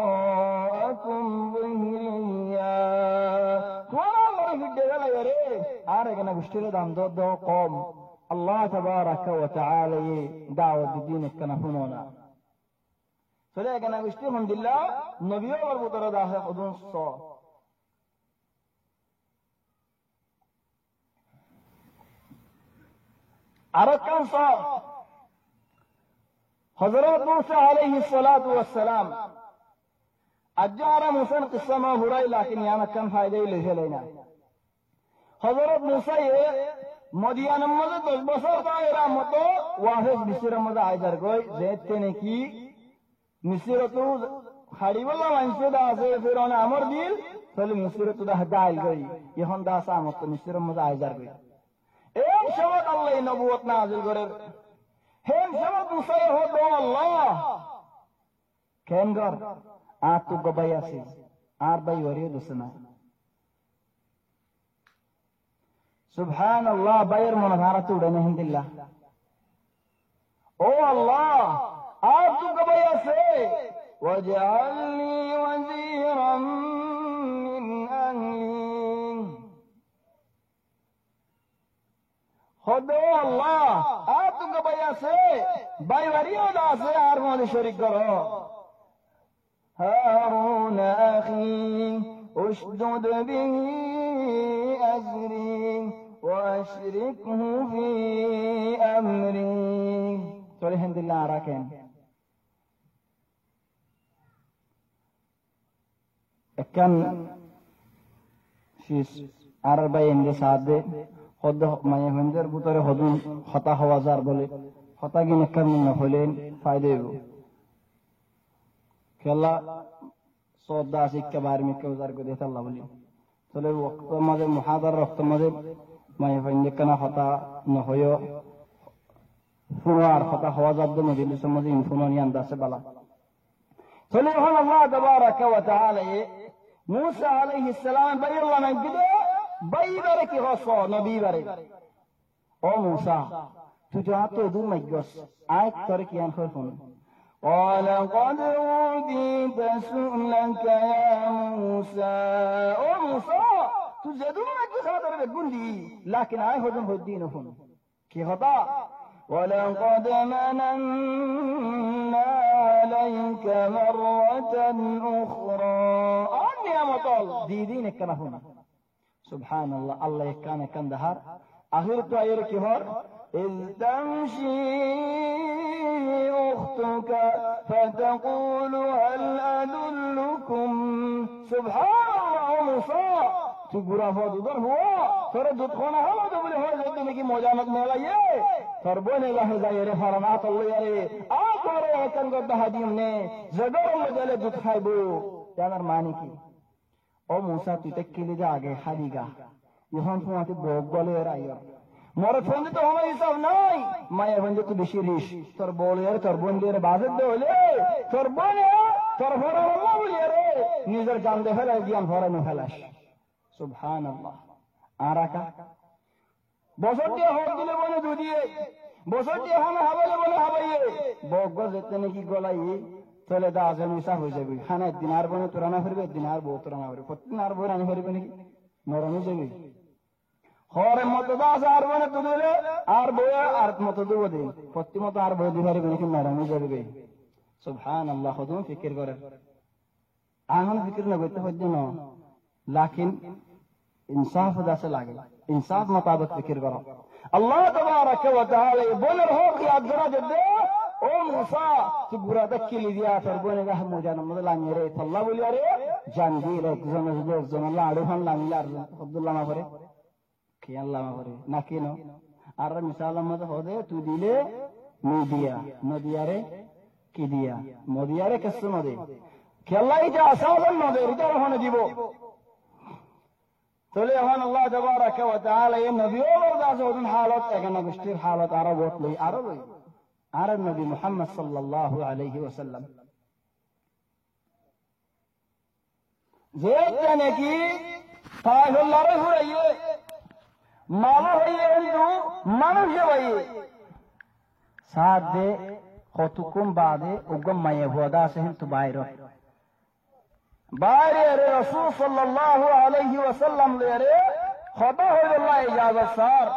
ظهريا আর এখানে গোষ্ঠীর দাম দর কম আল্লাহ তাবারাকা ওয়া তাআলা দাওয়াত দিন এখানে শুনো না চলে এখানে গোষ্ঠী আলহামদুলিল্লাহ নবীও আর বুতরা দাহে খুদুন স আর কান স হযরত মুসা আলাইহিস সালাতু ওয়াস সালাম আজ্জারা মুসা কিসসা মা হুরাই লাকিন ইয়ানা কান ফায়দা লেনা হযরত মুসা মদিয়ানার মধ্যে 10 বছর এরা মতো ওয়াহিদ মিসরের মধ্যে আইদার কই যেতে নাকি মিসরে তো হাড়িওয়ালা মানুষ আছে ফিরআউন আমর দিল তাহলে মিসরে তো দাইল গই এখন দাস আমত মিসরের মধ্যে আইদার কই এই সময় আল্লাহ নবুয়ত নাযিল করে হেন সময় মুসা হলো আল্লাহ কেন গর আর তো গবাই আছে আর ভাই ওরিও দোসনা সুবহানাল্লাহ বাইর মন ভারত উড়ে আলহামদুলিল্লাহ ও আল্লাহ আর তো গবাই আছে ওয়াজআলনি ওয়াজিরাম মিন আহলি খোদা আল্লাহ আর তো গবাই আছে ভাই ওরিও আছে আর মনে শরীক করো هارون أخي أشدد به أزري وأشركه في أمري الحمد لله راكن كان شيس عربين لسعد خد ما يهندر بطر خدون خطا هوازار بولي خطا جن كم نفلين فائدة يبو كلا صودا سيك كبار مكوزار کو دیتا اللہ بلی چلے وقت مجھے محاضر وقت مجھے ما يفعل كنا خطا نهيو فنوار خطا هوازار دو مجلس مجھے انفنونی انداز سے بلا چلے الله تبارك وتعالى موسى عليه السلام بي الله من قده بي بركي غصو نبي برك او موسى تجاهتو دو مجلس آيك تركي انخرفون قال قد أوتيت سؤلك يا موسى او موسى تجدون مجلس هذا ربكون لي لكن آي هدن هدينهم كي خطا ولقد مننا عليك مرة أخرى أني أمطال دينك كنهون سبحان الله الله كان دهار آخر تو آير كهار إذ تمشي أختك فتقول هل أدلكم سبحان الله موسى تقرأ فضل هو ترى تدخلنا هلا تقول هو زدنا كي موجامك ملايه تربونه له زايره فرمات الله يري آخره كان قد هديم نه زدور مجاله دود خايبو جانر ماني کی او موسى تتكلي جاگه حديگا يهون فماتي بوغله رايو মোর ফন্দি তো আমার হিসাব নাই মায়া ফন্দি তো বেশি রিস তোর বলের তোর বন্দির বাজে দে হলে তোর বনে তোর ভরা আল্লাহ বলি রে নিজের জান দে ফেলা জ্ঞান ভরা ন ফেলাস সুবহানাল্লাহ আরাকা বছর দিয়ে হক দিলে বলে দুদিয়ে বছর দিয়ে হানা হাবালে বলে হাবাইয়ে বগ যেতে নাকি গলাই চলে দা আজম হিসাব হয়ে যাবে খানা দিন আর বনে তোরানা ফিরবে দিন আর বউ তোরানা ফিরবে প্রতিদিন আর বউ রানি ফিরবে নাকি নরমে যাবে হরে মত দাস আর বনে তো দিলে আর বয়ে আর মত দেব দে প্রতি মত আর বয়ে দিবারে নাকি নরমে যাবে সুবহানাল্লাহ খুদুন ফিকির করে আহন ফিকির না করতে হচ্ছে না লাকিন इंसाफ दासे लागे इंसाफ मुताबिक फिक्र करो अल्लाह तबारक व तआला बोलर हो कि अजरा जदे ओ मूसा तू बुरा तक्किल दिया तर बोने का हम जान मतलब लांगे रे अल्लाह बोलिया रे जान दी रे जन अल्लाह आड़ो हम लांगे अब्दुल्लाह मा करे कि अल्लाह मा करे ना किनो আর মিসাল মত হদে তুই দিলে নদিয়া নদিয়ারে কি দিয়া মদিয়ারে কেসে নদে খেলাই যা আসাজন নদে এটা ওখানে দিব তাহলে এখন আল্লাহ তাবারাক ওয়া তাআলা এই নবীও বরদাস ওদিন হালত এখানে বৃষ্টির হালত আরো বদলাই আরো লই আর নবী মুহাম্মদ সাল্লাল্লাহু আলাইহি ওয়াসাল্লাম যে জানে কি তাইহুল্লাহর হুরাইয়ে मानो हइए हिंदू मनुष्य हइए साथ दे खतुकुम बादे उगम माये हुदा से हिंदू बाहर रे रसूल सल्लल्लाहु अलैहि वसल्लम ले रे खुदा हो अल्लाह इजाजत सार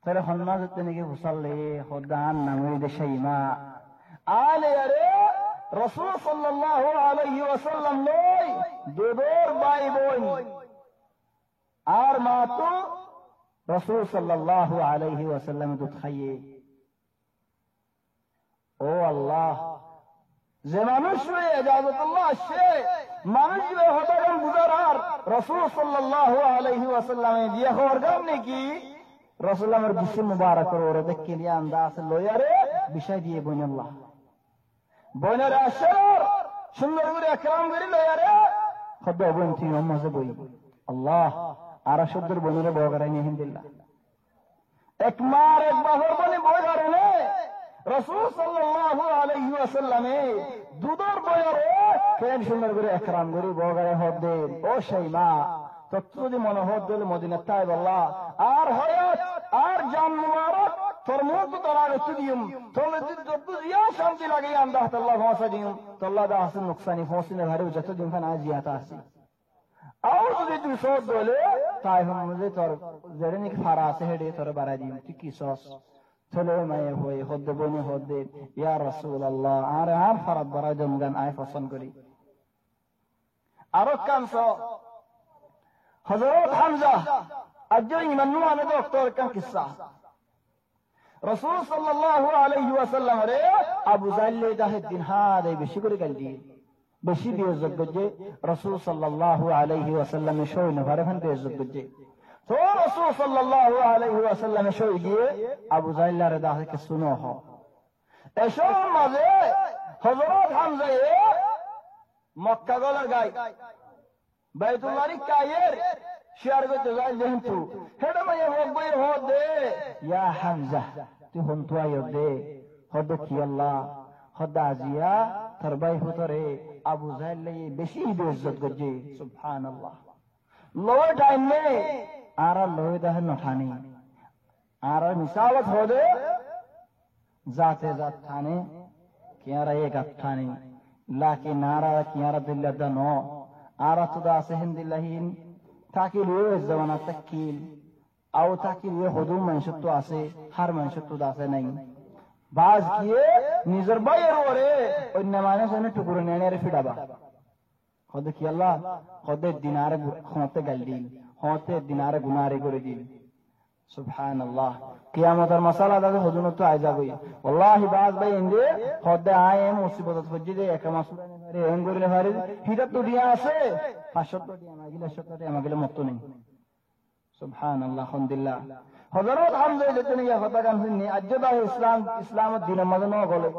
तेरे हन्ना जतने के हुसल ले खुदान नमरी दे शैमा आले रे रसूल सल्लल्लाहु अलैहि वसल्लम ले दोदोर बाई बोई আর মাতো রাসূল সাল্লাল্লাহু আলাইহি ওয়াসাল্লাম দুধ খাইয়ে ও আল্লাহ যে মানুষ ইজাজতুল্লাহ আসে মানুষ যে হঠাৎ বুঝার রাসূল সাল্লাল্লাহু আলাইহি ওয়াসাল্লাম দিয়ে খবর গাম নাকি রাসূলের বিশ মুবারক ওরে দেখে নিয়ে আন্দাজ লয়ারে বিষয় দিয়ে বইনাল্লাহ বইনারে আসর সুন্দর করে একরাম করে লয়ারে খদ্দ বইনতি মজে বই আল্লাহ আর শব্দের বনিরে বগরাই নিহিন্দিল্লাহ এক মার এক বছর বনি বগরে নে রাসূল সাল্লাল্লাহু আলাইহি ওয়াসাল্লামে দুদর বয়রে কেন সুন্দর করে একরাম করে বগরে হদ দে ও শাইমা তত যদি মনে হদ দিলে মদিনা তাইব আল্লাহ আর হায়াত আর জান মুবারক তোর মুখ তোরা রতে দিম তোর যত জিয়া শান্তি লাগে আল্লাহ তাআলা ফসা দিম তোল্লা দা হাসন নুকসানি ফসিনে ভারে যত দিন খান আজিয়াত আসি और যদি তুই সব বলে তাই हमने তোর জেনে কি ফারা আছে হেডে তোর বাড়াই দিম তুই কি সস চলে মায়ে হই হদ্দে বনি হদ্দে ইয়া রাসূলুল্লাহ আর ফারাদ বাড়াই জমগান আই পছন্দ করি আর কামস হযরত হামজা আজই ইমানু আনে ডক্টর কাম কিসসা রাসূল সাল্লাল্লাহু আলাইহি ওয়াসাল্লাম রে আবু জাহল দাহিদ্দিন হাদে বেশি করে গাল দিয়ে বেশি বেইজ্জত করছে রাসূল সাল্লাল্লাহু আলাইহি ওয়াসাল্লাম শোয় না ভারেখান বেইজ্জত করছে তো রাসূল সাল্লাল্লাহু আলাইহি ওয়াসাল্লাম শোয় গিয়ে আবু জাহলের দাহে কে শুনো হ এসব মাঝে হযরত হামজা মক্কা গলার গায় বাইতুল্লাহর কায়ের শেয়ার করতে যায় যেহেতু হেডা মাইয়া বই হদে ইয়া হামজা তুই হন্তু আয় দে হদ কি আল্লাহ হদ আজিয়া তরবাই হতরে আবু জাহল বেশি বেইজ্জত করছে সুবহানাল্লাহ লোয় টাইম নে আর লোয় দাহ নঠানি আর মিসালত হদে जाते जात थाने कियारा एक अठानी लाके नारा कियारा दिल्ला दनो आरा तुदा से हिंदिल्लाहीन ताकि लोए जमाना तकील आओ ताकि लोए हुदू मनशत्तु आसे हर मनशत्तु दासे नहीं बाज किए निजर बायर ओरे और नमाने से ने टुकड़े नेने रे फिडाबा खुद की अल्लाह खुद दिनारे होते गल्दी होते दिनारे गुनारे करे दी सुबहानअल्लाह कियामतर मसाला दादे हुजुन तो आइजा गई वल्लाहि बाज भाई इंदे खुद आए मुसीबत फज्जिदे एक मासुलाने रे एंगोरले हारे हिदत तो दिया আছে 500 তো দিয়া মাগিলে 100 তে আমাগিলে মত নেই সুবহানাল্লাহ আলহামদুলিল্লাহ হযরত হামজা যেতেন ইয়া কথা গান শুনি আজ্জদা ইসলাম দিন মদন গলে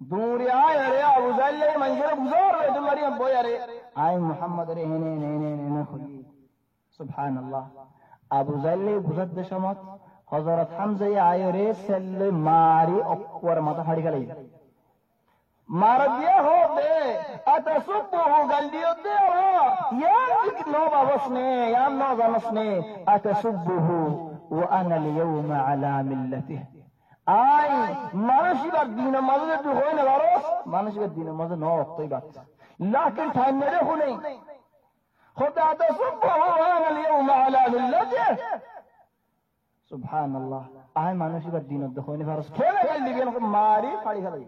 दूर आए रे अबू जाहल मंजर गुजार रे दुलारी बोय रे आए मोहम्मद रे हेने ने खुली सुबहानअल्लाह আবু জাহল বুঝাত দেশমত হযরত হামজা আয় রে সেলে মারি অকওয়ার মাথা ফাড়ি গেল মার দিয়া হবে আতাসুবহু গালিও দে ইয়া কি নো বাবসনে ইয়া নো জানসনে আতাসুবহু ওয়া আনা আল-ইয়াওমা আলা মিল্লাতিহি আই মানুষের দিন মাঝে তো হয় না বারস মানুষের দিন মাঝে ন অক্তই বাত লাকিন ঠাই মেরে হনে खुदा तो اليوم على ملته سبحان الله आय मानुषी का दिन देखोने फारस खेले गल दिगन को मारी फाड़ी खलाई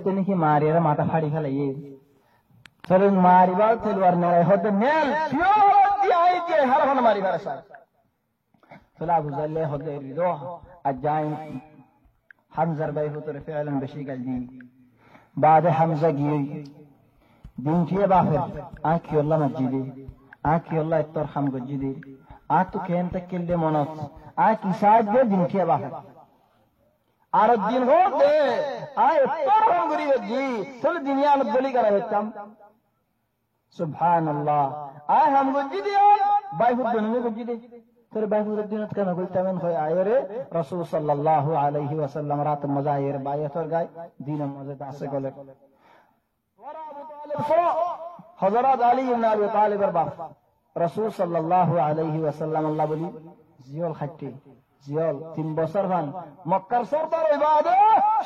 তিনি কি মারিয়ার মাথা ফাড়ি ফেলাই চলুন মারিবার তেলবার নেয় হতে নেল দিয়ে হারাফানা মারিবার চলে আবু জাহলে হতে রিদো আর যাই হামজার ভাই হতরে ফেলেন বেশি গাল দি বাদে হামজা গিয়ে দিন ঠিয়ে বাফের আঁকি আল্লাহ মসজিদে আঁকি আল্লাহ তোর হাম গজ্জিদে আ তো কেন তেলে মনত আ কি সাহায্য দিন ঠিয়ে বাফের আর দিন হতে আয় তোর হাম করি গজ্জি চলে দুনিয়া বলি করা হতাম সুবহানাল্লাহ আয় হাম গজ্জিদে ভাই হুদ্দনে গজ্জিদে তোর ভাই হুদ্দনে কেন বলতাম হয় আয়রে রাসূল সাল্লাল্লাহু আলাইহি ওয়াসাল্লাম রাত মজায়ের বায়াতর গায় দিন মজা আছে গলে হযরত আলী ইবনে আবি তালিবের বাপ রাসূল সাল্লাল্লাহু আলাইহি ওয়াসাল্লাম আল্লাহ বলি জিয়ল খাইতে জিয়ল 3 বছর ভান মক্কার সরদার ইবাদে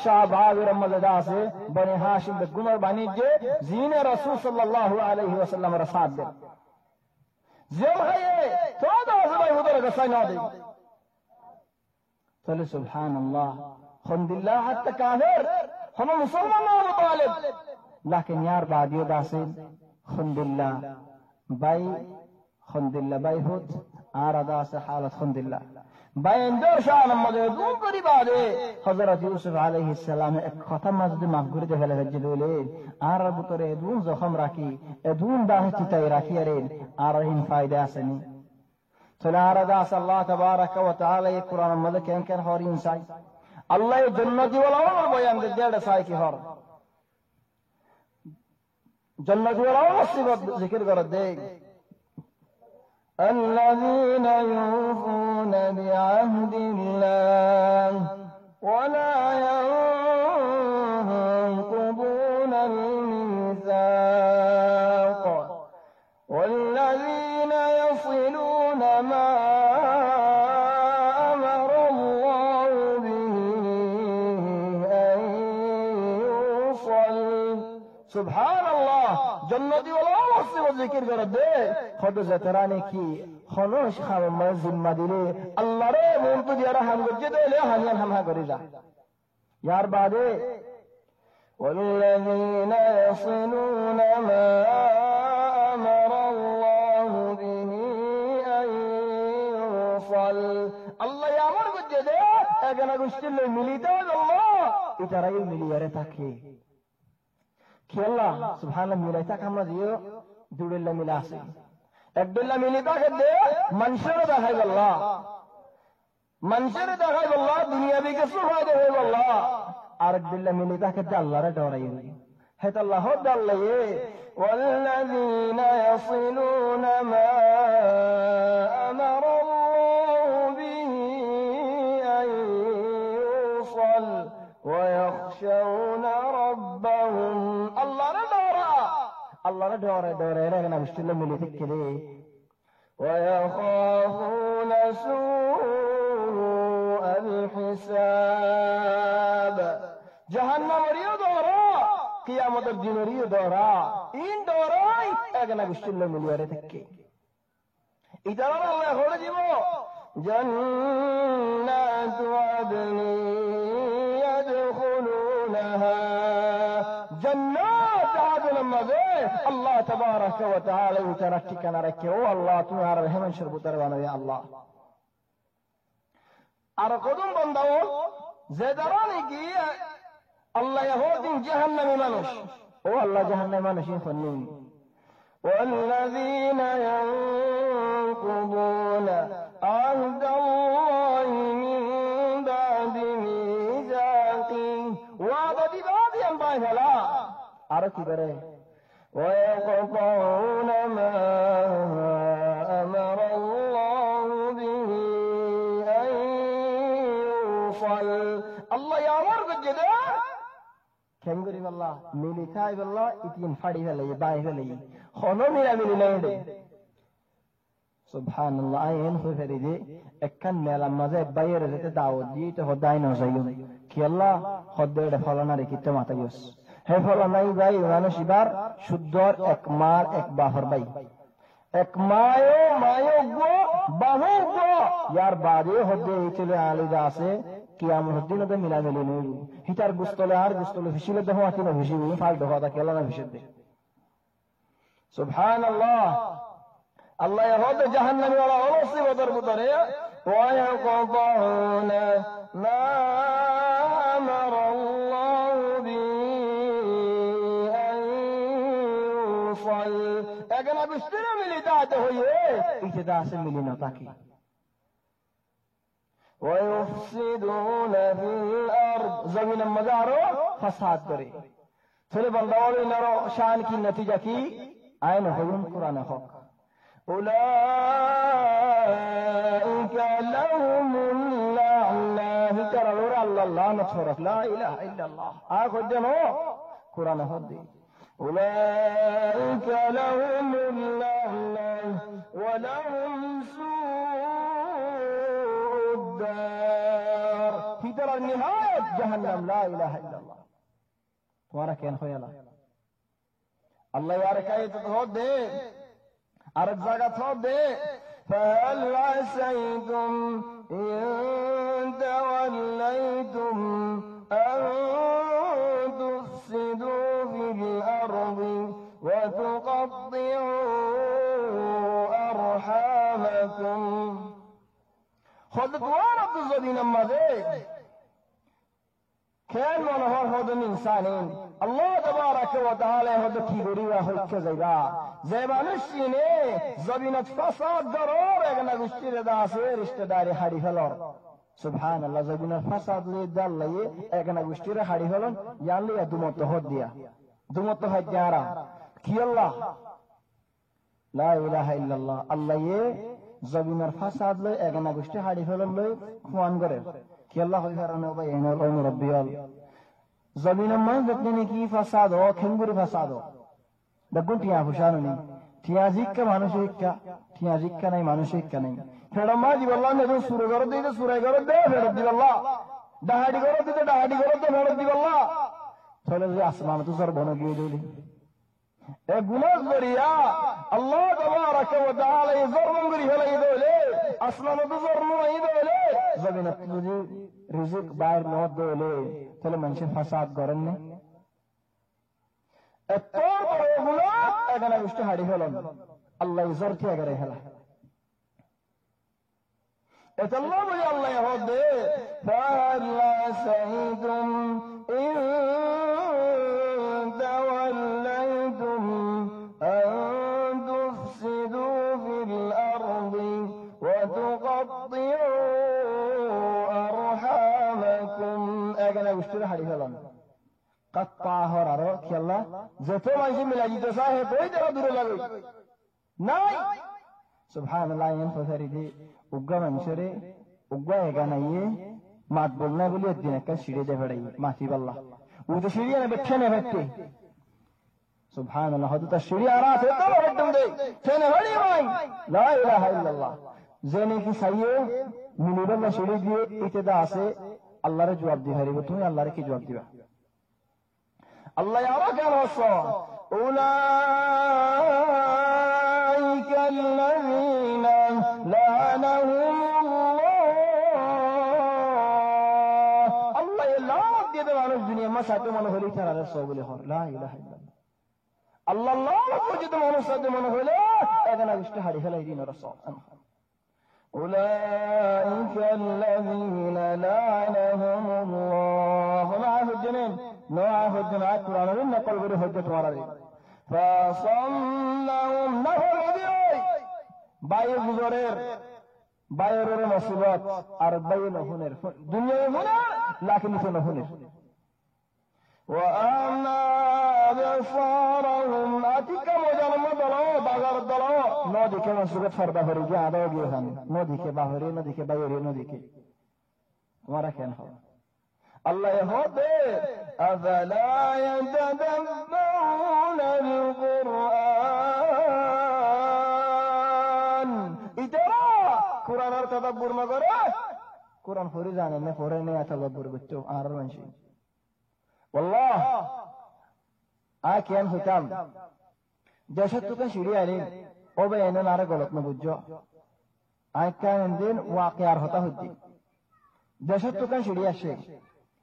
শাহবাগের মজা আছে বনি হাশিম বে গুনার বাণিজ্যে জিনে রাসূল সাল্লাল্লাহু আলাইহি ওয়াসাল্লামের সাথ দে জিয়ল খাইয়ে তো দাসবাই হুদরে গসাই না দে চলে সুবহানাল্লাহ আলহামদুলিল্লাহ হাত্তা কাফির হম মুসলমান আবু তালিব लेकिन यार बादियों दासे खुंदिल्ला बाई होत आरादा से हालत खुंदिल्ला बाई इंदर शाह नमदे दू करी बादे हजरत यूसुफ अलैहि सलाम एक खतम मस्जिद माफगुर दे गले गजलोले आर बुतरे दून जखम राखी दून दाह चिताई राखी अरे आर इन फायदा असनी चला आरादा से अल्लाह तबारक व तआला ये कुरान मद केन हर इंसान अल्लाह जन्नती वाला बयान दे डेढ़ साई की हर जन्नत वाला मुसीबत जिक्र कर दे الذين يوفون بعهد الله ولا ينقضون الميثاق والذين يصلون ما أمر الله به أن يوصل سبحان الله जन्नती वाला मुसीबत जिक्र कर दे खुद जतराने की खनोश खाम में जिम्मा दिले अल्लाह रे मूल तो दिया हम गज्जे दे ले हम करी जा यार बादे والذين يصلون ما أمر الله به أن يوصل الله يأمر गज्जे दे अगर गुस्तिल मिली दे अल्लाह इतराई मिली यारे ताकि अल्लाह सुभान मिलाता कामना दियो दुड़ेल्ला मिला से एक दुल्ला मिलिता के दे मंशर दहाई अल्लाह दुनिया भी के सुहादे है अल्लाह और एक दुल्ला मिलिता के दे अल्लाह रे डराई है तो अल्लाह हो डल्ले वल्लज़ीना यसिलूना मा अमर अल्लाह बिही अन युसल व यखशौना रब्बहुम अल्लाह ने डोरे ना मुश्किल मिली थी के लिए ويخافون سوء الحساب जहन्नम रियो दौरा कियामत दिन रियो दौरा इन दौराई अगना मुश्किल मिली रे थके इधर अल्लाह खोल जीवो जन्नत अदन यदखुलूनहा जन्नत अदन मज़े अल्लाह तबारक व तआला उतरा ठिकाना रखे ओ अल्लाह तुम्हारा रहमत शरबत रवाना या अल्लाह আর কদম বন্দাও যে দাঁড়ানি কি আল্লাহ ইহুদিন জাহান্নামী মানুষ ও আল্লাহ জাহান্নামী মানুষই ফন্নি والذين ينقضون عهد الله من بعد ميثاقه وعد بعد ينبغي আর কি করে ويقطعون ما أمر الله به أن يوصل الله يأمر بالجدال كم قريب الله ملي تايب الله اتين فادي فلي باي فلي خونو ميلا ملي نيدي سبحان الله اين خو فريدي اكن ميلا مزه باير زته داود دي تو هداي نو زيو كي الله خدده فلنا ركيته ماتا يوس হে ফলা নাই ভাই মানুষ এবার শুদ্ধর এক মার এক বাহর ভাই এক মায়ো গো বাহু গো ইয়ার বাদে হতে চলে আলিদা আছে কিয়ামতের দিন ওদের মিলামিলি নেই হিটার গুস্তলে আর গুস্তলে হিসিলে দেখো আঁকি না হিসিব ফাল দেখো তা কেলা না হিসেব দে সুবহানাল্লাহ আল্লাহ হতে জাহান্নামী ওরা মুসিবতের ভিতরে ويقطعون ما أمر الله به أن يوصل এখন বিস্তর মিলি দাতে হইয়ে ইতে দাসে মিলি না তাকি ويفسدون في الأرض زمین مزارو فساد করে ফলে বান্দাওয়ালে নারো শান কি নতিজা কি আইন হুকুম কোরআন হক أولئك لهم اللعنة ترى الله لعنة فرق لا إله إلا الله آخذ جنو قرآن هدي أولئك لهم اللعنة ولهم سوء الدار في ترى النهاية جهنم لا إله إلا الله تمہارا کیا خیال ہے اللہ یار کہے تو دے عرض زاغت دے فهل عسيتم إن توليتم أن تفسدوا في الأرض وتقطعوا أرحامكم خذت وارد الزدين أما ذيك كان منهار هذا من إنسانين الله تبارك وتعالى هذا كيبري وهو كذا زبانشينه زبينة فساد ضرور اگنا گشتیر داسه رشتہ داری ہڑی ہلور سبحان اللہ زبينة فساد لے دل لے اگنا گشتیر ہڑی ہلون یان لے دمت ہد دیا دمت ہد جارا کی اللہ لا الہ الا اللہ اللہ یہ زبينة فساد لے اگنا گشتیر ہڑی ہلون لے خوان کرے کہ اللہ ہوئی فرمانے بھائی ان قوم ربی ال زمین من جتنے کی فساد ہو کھنگری فساد ہو دگن ٹیا خوشانو نہیں ٹیا زکا মানুষ ایکا ٹیا زکا نہیں মানুষ ایکا نہیں پھڑا ما دی والله نے سورہ گرد دے سورہ گرد دے پھڑا دی والله ڈاڑی گرد دے ڈاڑی گرد دے پھڑا دی والله چلے جی آسمان تو سر بنو گئے دے اے گناہ ذریعہ اللہ تبارک و تعالی ظلم گری ہلے دے آسمان تو ظلم نہیں دے زمین تجھے رزق باہر نہ دے چلے منشے فساد کرن نے اتور بڑے گناہ اگنا گشتے ہڑی ہلن اللہ ذرتی اگر ہلا ات اللہ مجھے اللہ یہود دے فَأَلَّا سَيْدُمْ إِن تَوَلَّيْتُمْ أَن تُفْسِدُوا فِي الْأَرْضِ وَتُقَطِّعُوا أَرْحَامَكُمْ اگنا گشتے ہڑی ہلن قطع ہو رہا کہ اللہ زیتو مانشی ملا جیتا ساہے کوئی جگہ دور لگو نہیں سبحان اللہ این فسری دی اگا منشرے اگا ایگا نہیں مات بولنا بلی الدین اکا شیرے دے بڑھائی ماتی باللہ وہ تو شیریہ نے بچھے نے بھٹے سبحان اللہ حدوتا شیریہ آرہا تھے تو بھٹم دے چھنے بڑی مائیں لا الہ الا اللہ زینے کی سائیے منیب اللہ شیری دیئے اتدا سے اللہ رہ جواب دی ہری وہ تمہیں اللہ رہ کی جواب دیوا الله يراك الوصال أولئك الذين لعنهم الله الله يلعب يدل عن الدنيا ما ساتم عنه لي ترى الصوب لخور لا إله إلا الله الله وجد عنه ساتم عنه لا أذن اشتهر فلا يدين الرسول أولئك الذين لعنهم الله معه الجنين نوعه الجماعات قرآن لنا قلبه حجة وردي فصلهم نهر بيوي باير بزرير باير مصيبات أربعين هنر دنيا هنر لكن مثل هنر وأما بصارهم أتيك مجرم ضلو بغر ضلو نودي كما سبت فربا فريجي عدو جيهان نودي كباهري نودي كبايري نودي كي تمہارا کیا نہ الله يهود أفلا يتدبرون القرآن إترى قرآن تدبر مغرى قرآن فريزان إنه فريني يتدبر بچو آرر منشي والله آكيان ختام جاشت کا شیری علیم او بینه نارا غلط نبجو آکان دین واقعار ہوتا ہوتی দেশের তো কান সিঁড়ি আসে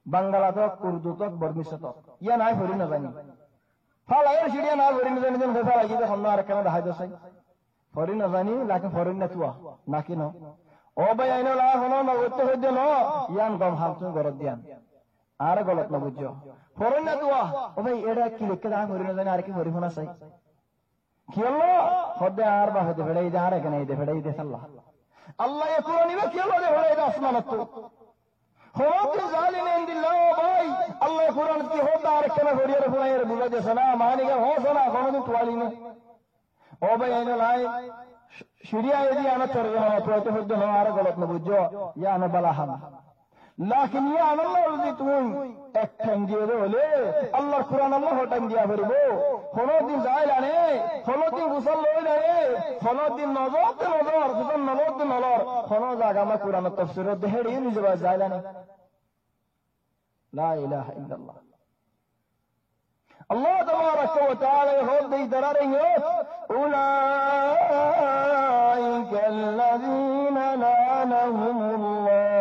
বাঙ্গালা তক উর্দু তক বর্মিস তক ইয়া নাই ভরি না জানি ফালাইয়ের সিঁড়িয়া না ভরি না জানি যেন ফালাই গিয়ে হন্য আর কেন দেখা যাচ্ছে ফরি না জানি লাকে ফরি না তুয়া নাকি ন ও ভাই আইন লা হনো না করতে হইছে ন ইয়ান গম হাল তুমি গরত দিয়ান আর গলত না বুঝছো ফরি না তুয়া ও ভাই এটা কি লিখে দা ভরি না জানি আর কি ভরি ফোনা চাই কি হলো হদে আর বা হদে ফেড়াই দে আর এখানে দে ফেড়াই দে আল্লাহ আল্লাহ এ কোরআন ইবা কি হলো দে ফেড়াই দে আসমানত তো হরতি জালিমিন দিল্লাহ ভাই আল্লাহ কোরআন কি হদা আর কেন ভরিয়ার ফোনাইয়ের বুঝা দেছে না মানিকে হোসো না কোনদিন তোয়ালি না ও ভাই আইন লাই সিরিয়া এদি আনা তরজমা তো হদে ন আর গলত না বুঝছো ইয়া না বালা হাম লাকিন ইয়া আল্লাহ যদি তুমি এক টাইম দিয়ে হলে আল্লাহর কোরআন আল্লাহ টাইম দিয়া ফেরবো কোনদিন যাইলা নে কোনদিন গোসল লইলা রে কোনদিন নজরতে নজর কোন নলতে নলর কোন জায়গা মা কোরআনের তাফসীরের দেহেড়ি নিজে যাইলা নে লা ইলাহা ইল্লাল্লাহ আল্লাহ তাবারাকা ওয়া তাআলা হদে দরারে উলাইকা আল্লাযীনা লানাহুমুল্লাহ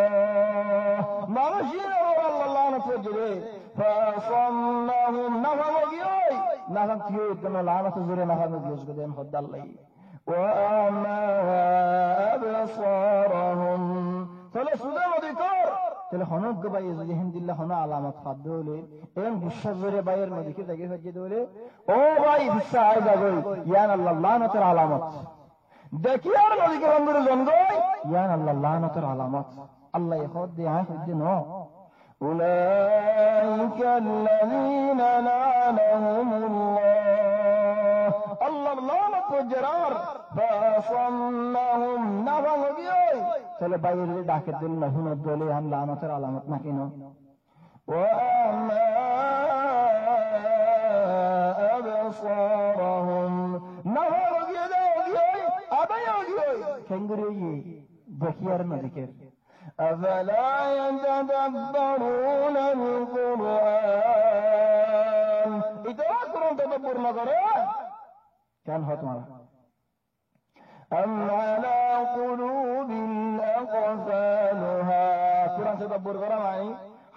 মানুষের আল্লাহ না ফজরে ফাসান্নাহুম নাফাগিয় নাফাগ কি কোন লানা ফজরে নাফাগ জোজ গদেন হদাল্লাই ওয়া আমা আবসারহুম তাহলে সুদা নদী কর তাহলে হনক ভাই যদি হিন্দিল্লাহ হনা আলামত খাদ্য হলে এরকম বিশ্বাস জোরে ভাইয়ের নদীকে জাগে ফেজে দৌড়ে ও ভাই বিশ্বাস আয় যাগই ইয়ান আল্লাহ লানতের আলামত দেখি আর নদীকে বন্ধুরে জনগই ইয়ান আল্লাহ লানতের আলামত আল্লাহ হদ দে আয় হইছে ন উলাইকা আল্লাযীনা লানাহুমুল্লাহ আল্লাহর লানত জরার ফাসান্নাহুম নাফাগিয় তাহলে বাইরে ডাকে দিল না হুন দলে হাম লানতের আলামত না কেন ওয়া আমা আবসারহুম নাফাগিয় দাগিয় আবায়গিয় কেঙ্গুরিয়ে দেখিয়ার না দেখে أفلا يتدبرون القرآن إذا أكرم تدبر نظره كان هو تمہارا أم على قلوب أقفالها قرآن تدبر کرا معنی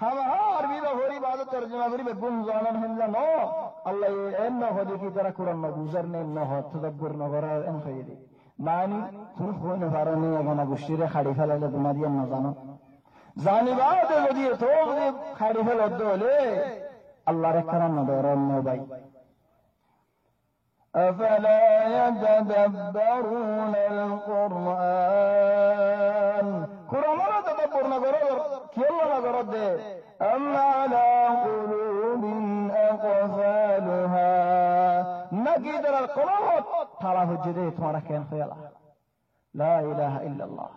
ہم عربی دا ہوری بات ترجمہ کری بے گم زانن ہمزا نو اللہ این نہ ہو دی کی طرح قرآن نہ گزرنے نہ ہو تدبر نہ کرا ان خیری মানি তুমি কোন পারনি এখানে গোষ্ঠীরে খাড়ি ফেলালে তোমার দিয়ে না জানো জানিবাদ যদি তো খাড়ি ফেলত হলে আল্লাহর একখানা নদর ভাই أفلا يتدبرون القرآن قرآن تدبر نقرر كي الله نقرر ده أم على قلوب أقفالها نقدر القرآن ترى هجده تمہارا كين خيالا لا إله إلا الله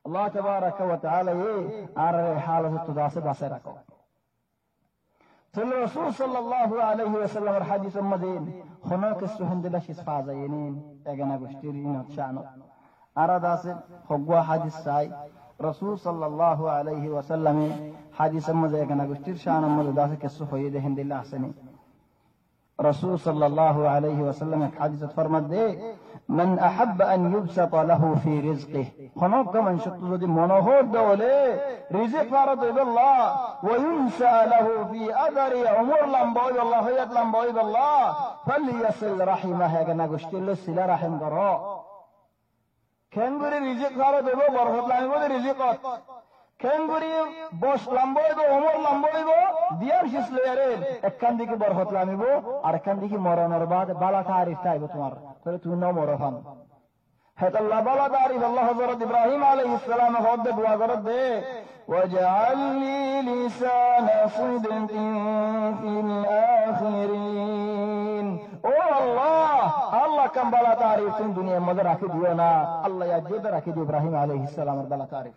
الله تبارك وتعالى أرى حالة التداسي بصيرك الرسول صلى الله عليه وسلم الحديث المدين هناك السهند لشيس فازينين اغنى بشترين شانو أرى داسي خقوا حديث ساي رسول صلى الله عليه وسلم حديث المدين اغنى بشتر شانو مدى داسي كسو فيده هند الله سنين رسول صلى الله عليه وسلم حديث فرمت دي من أحب أن يبسط له في رزقه هناك من شطر دي منهور دولي رزق فرض بالله وينسى له في أثر أمور لنبوي الله هيت لنبوي بالله فليصل رحمه هكذا قشتل السلا رحم قراء كان قري رزق فرض بالله برهد لنبوي رزقات কেঙ্গুরি বস লাম্বইব ওমর লাম্বইব দিয়ার শেষ লয়ারের একখান দিকে বরকত লামিব আর একখান দিকে মরণের বাদ বালা তারিফ চাইব তোমার তাহলে তুমি ন মরফান হেতাল্লাহ বালা তারিফ আল্লাহ হযরত ইব্রাহিম আলাইহিস সালাম হদে দোয়া করে দে ওয়াজআল লি লিসানা সিদকিন ফিল আখিরিন ও আল্লাহ আল্লাহ কাম বালা তারিফ তুমি দুনিয়ার মধ্যে রাখি দিও না আল্লাহ ইয়াজুদ রাখি দিও ইব্রাহিম আলাইহিস সালামের বালা তারিফ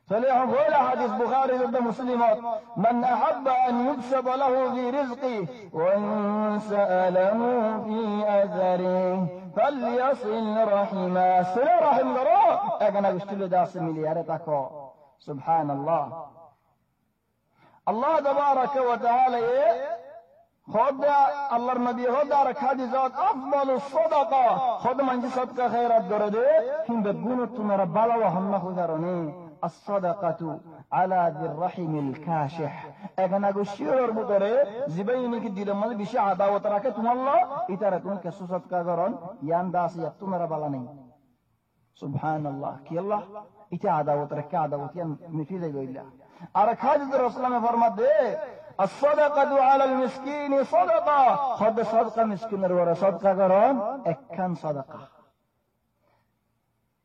فليهم قول حديث بخاري ضد مسلمات من أحب أن يبسط له في رزقه وينسأ له في أثره فليصل رحمه سلا رحم قراء أنا قشتل داس مليارتك سبحان الله الله تبارك وتعالى خد الله النبي خد رك حديثات أفضل الصدقة خد من صدقة خيرات درده هم بتقولوا تمر بالا وهم خذروني as-sadaqatu ala dhir rahimil kashih egana gushiror mutore zibayni ki dilam mane bishi adawat rakhe tumallah itara tun ke sadaka garon yan das ya tumara bala nahi subhanallah ki allah ita adawat rakhe adawat yan mifide goilla ar khadid rasulullah farmade as-sadaqatu ala al-miskin sadaqa khad sadaqa miskinor wara sadaqa garon ekkan sadaqa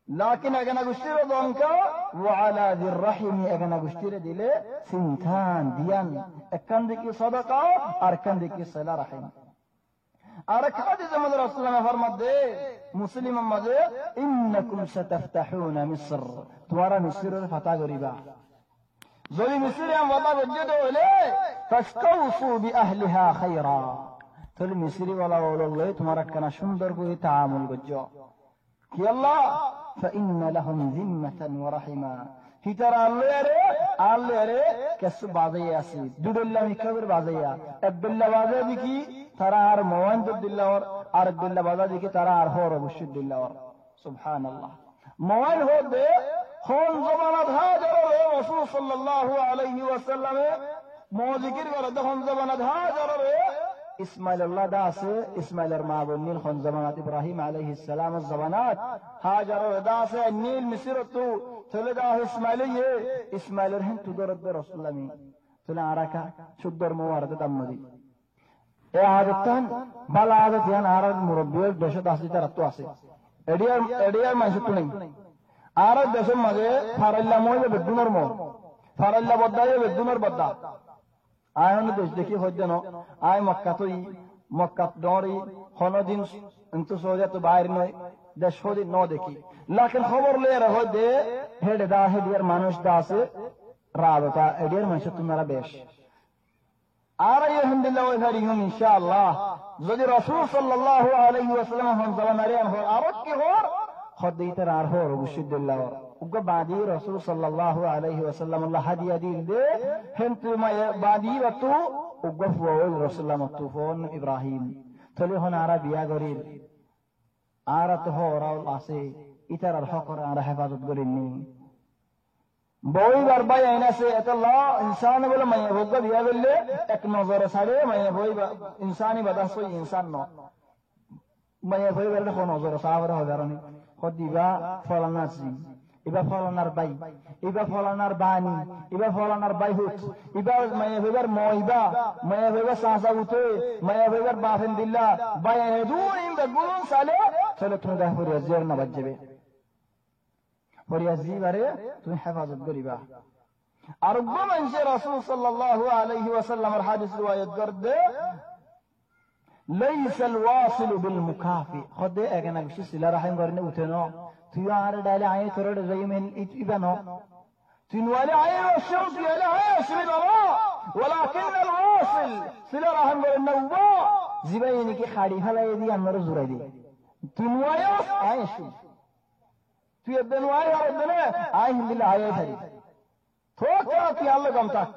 لكن اگنا گشتیره دونکا وعلى ذي الرحم اگنا گشتیره دیله سنتان دیان اکن دیکی صدقه ارکن دیکی صلہ رحم ارکاد زمان رسول اللہ فرماد دے مسلم مدے انکم ستفتحون مصر توارا مصر فتح گریبا زوی مصر ہم وطا گجدو لے فاستوصوا بأهلها خيرا تل مصری والا والله تمہارا کنا شندر کوئی تعامل گجو کہ اللہ فإن لهم ذمة ورحما في ترى اللي كسو بعضي أسيد دود الله مكبر بعضي أب الله بعضي بكي ترى عر موان دود الله ور عرب الله بعضي بكي ترى عر هور بشد الله ور سبحان الله موان هو ده خون زمانات هاجر رسول صلى الله عليه وسلم مو ذكر ورد خون زمانات هاجر اسماعیل اللہ دا سے اسماعیل ارماب النیل خون زمانات ابراہیم علیہ السلام الزمانات حاجر دا سے النیل مصر تو تلدا اسماعیل اسماعیل رہن تو درد رسول اللہ میں تلا عراکا شدر موارد دمدی اے عادتان بل عادت یان عرب مربی دشت اسی ترتو اسی ایڈیار منشتو نہیں عرب دشت مگے فارلہ موی بدنر مو فارلہ بدائی بدنر بدا آئے দেশ দেখি হইতেন আয় মক্কাতই মক্কাত ডরি কোনদিন কিন্তু সোজা তো বাইরে নয় দেশ হদি ন দেখি লাকিন খবর লয়ে রহ দে হেডে দা হেডিয়ার মানুষ দা আছে রাবতা এডিয়ার মানুষ তোমরা বেশ আর আলহামদুলিল্লাহ ওই হারিহুম ইনশাআল্লাহ যদি রাসূল সাল্লাল্লাহু আলাইহি ওয়াসাল্লাম হন জামানারিয়ান হর আর কি হর খদিতার আর হর বিশুদ্দিল্লাহ uga baadi rasul sallallahu alaihi wasallam allah hadiya dil de hentu ma baadi watu uga fuwol rasulullah matufon ibrahim tole hon arabiya goril arat ho raul ase itar al haqor ara hifazat gorinni boy garba aina se atallah insan bole may uga diya belle ek nazar sare may boy insani badaso insan no may boy belle ho nazar sabar ho darani khodiba falanasi iba falanar bay iba falanar bani iba falanar bayhut iba maya beber moiba maya beber sasawute maya beber bafendillah bayadun inda gurun sale chalo tun da hori azir na bajbe hori azibare tun hifazat goriba arba man rasul sallallahu alaihi wasallam al hadith riwayat garde laysa al wasil bil mukafi khode agana bishi sila rahim garne uteno تيار دال عين ترد زي من إبنه تنوالي عين والشمس يلا عيش من الله ولكن الواصل سلا رحم النوبة زبايني كي خليفة لا يدي أمر زردي تنوالي عيش تيبنوالي ربنا عين بالله عيش هذي توقع في الله قمتك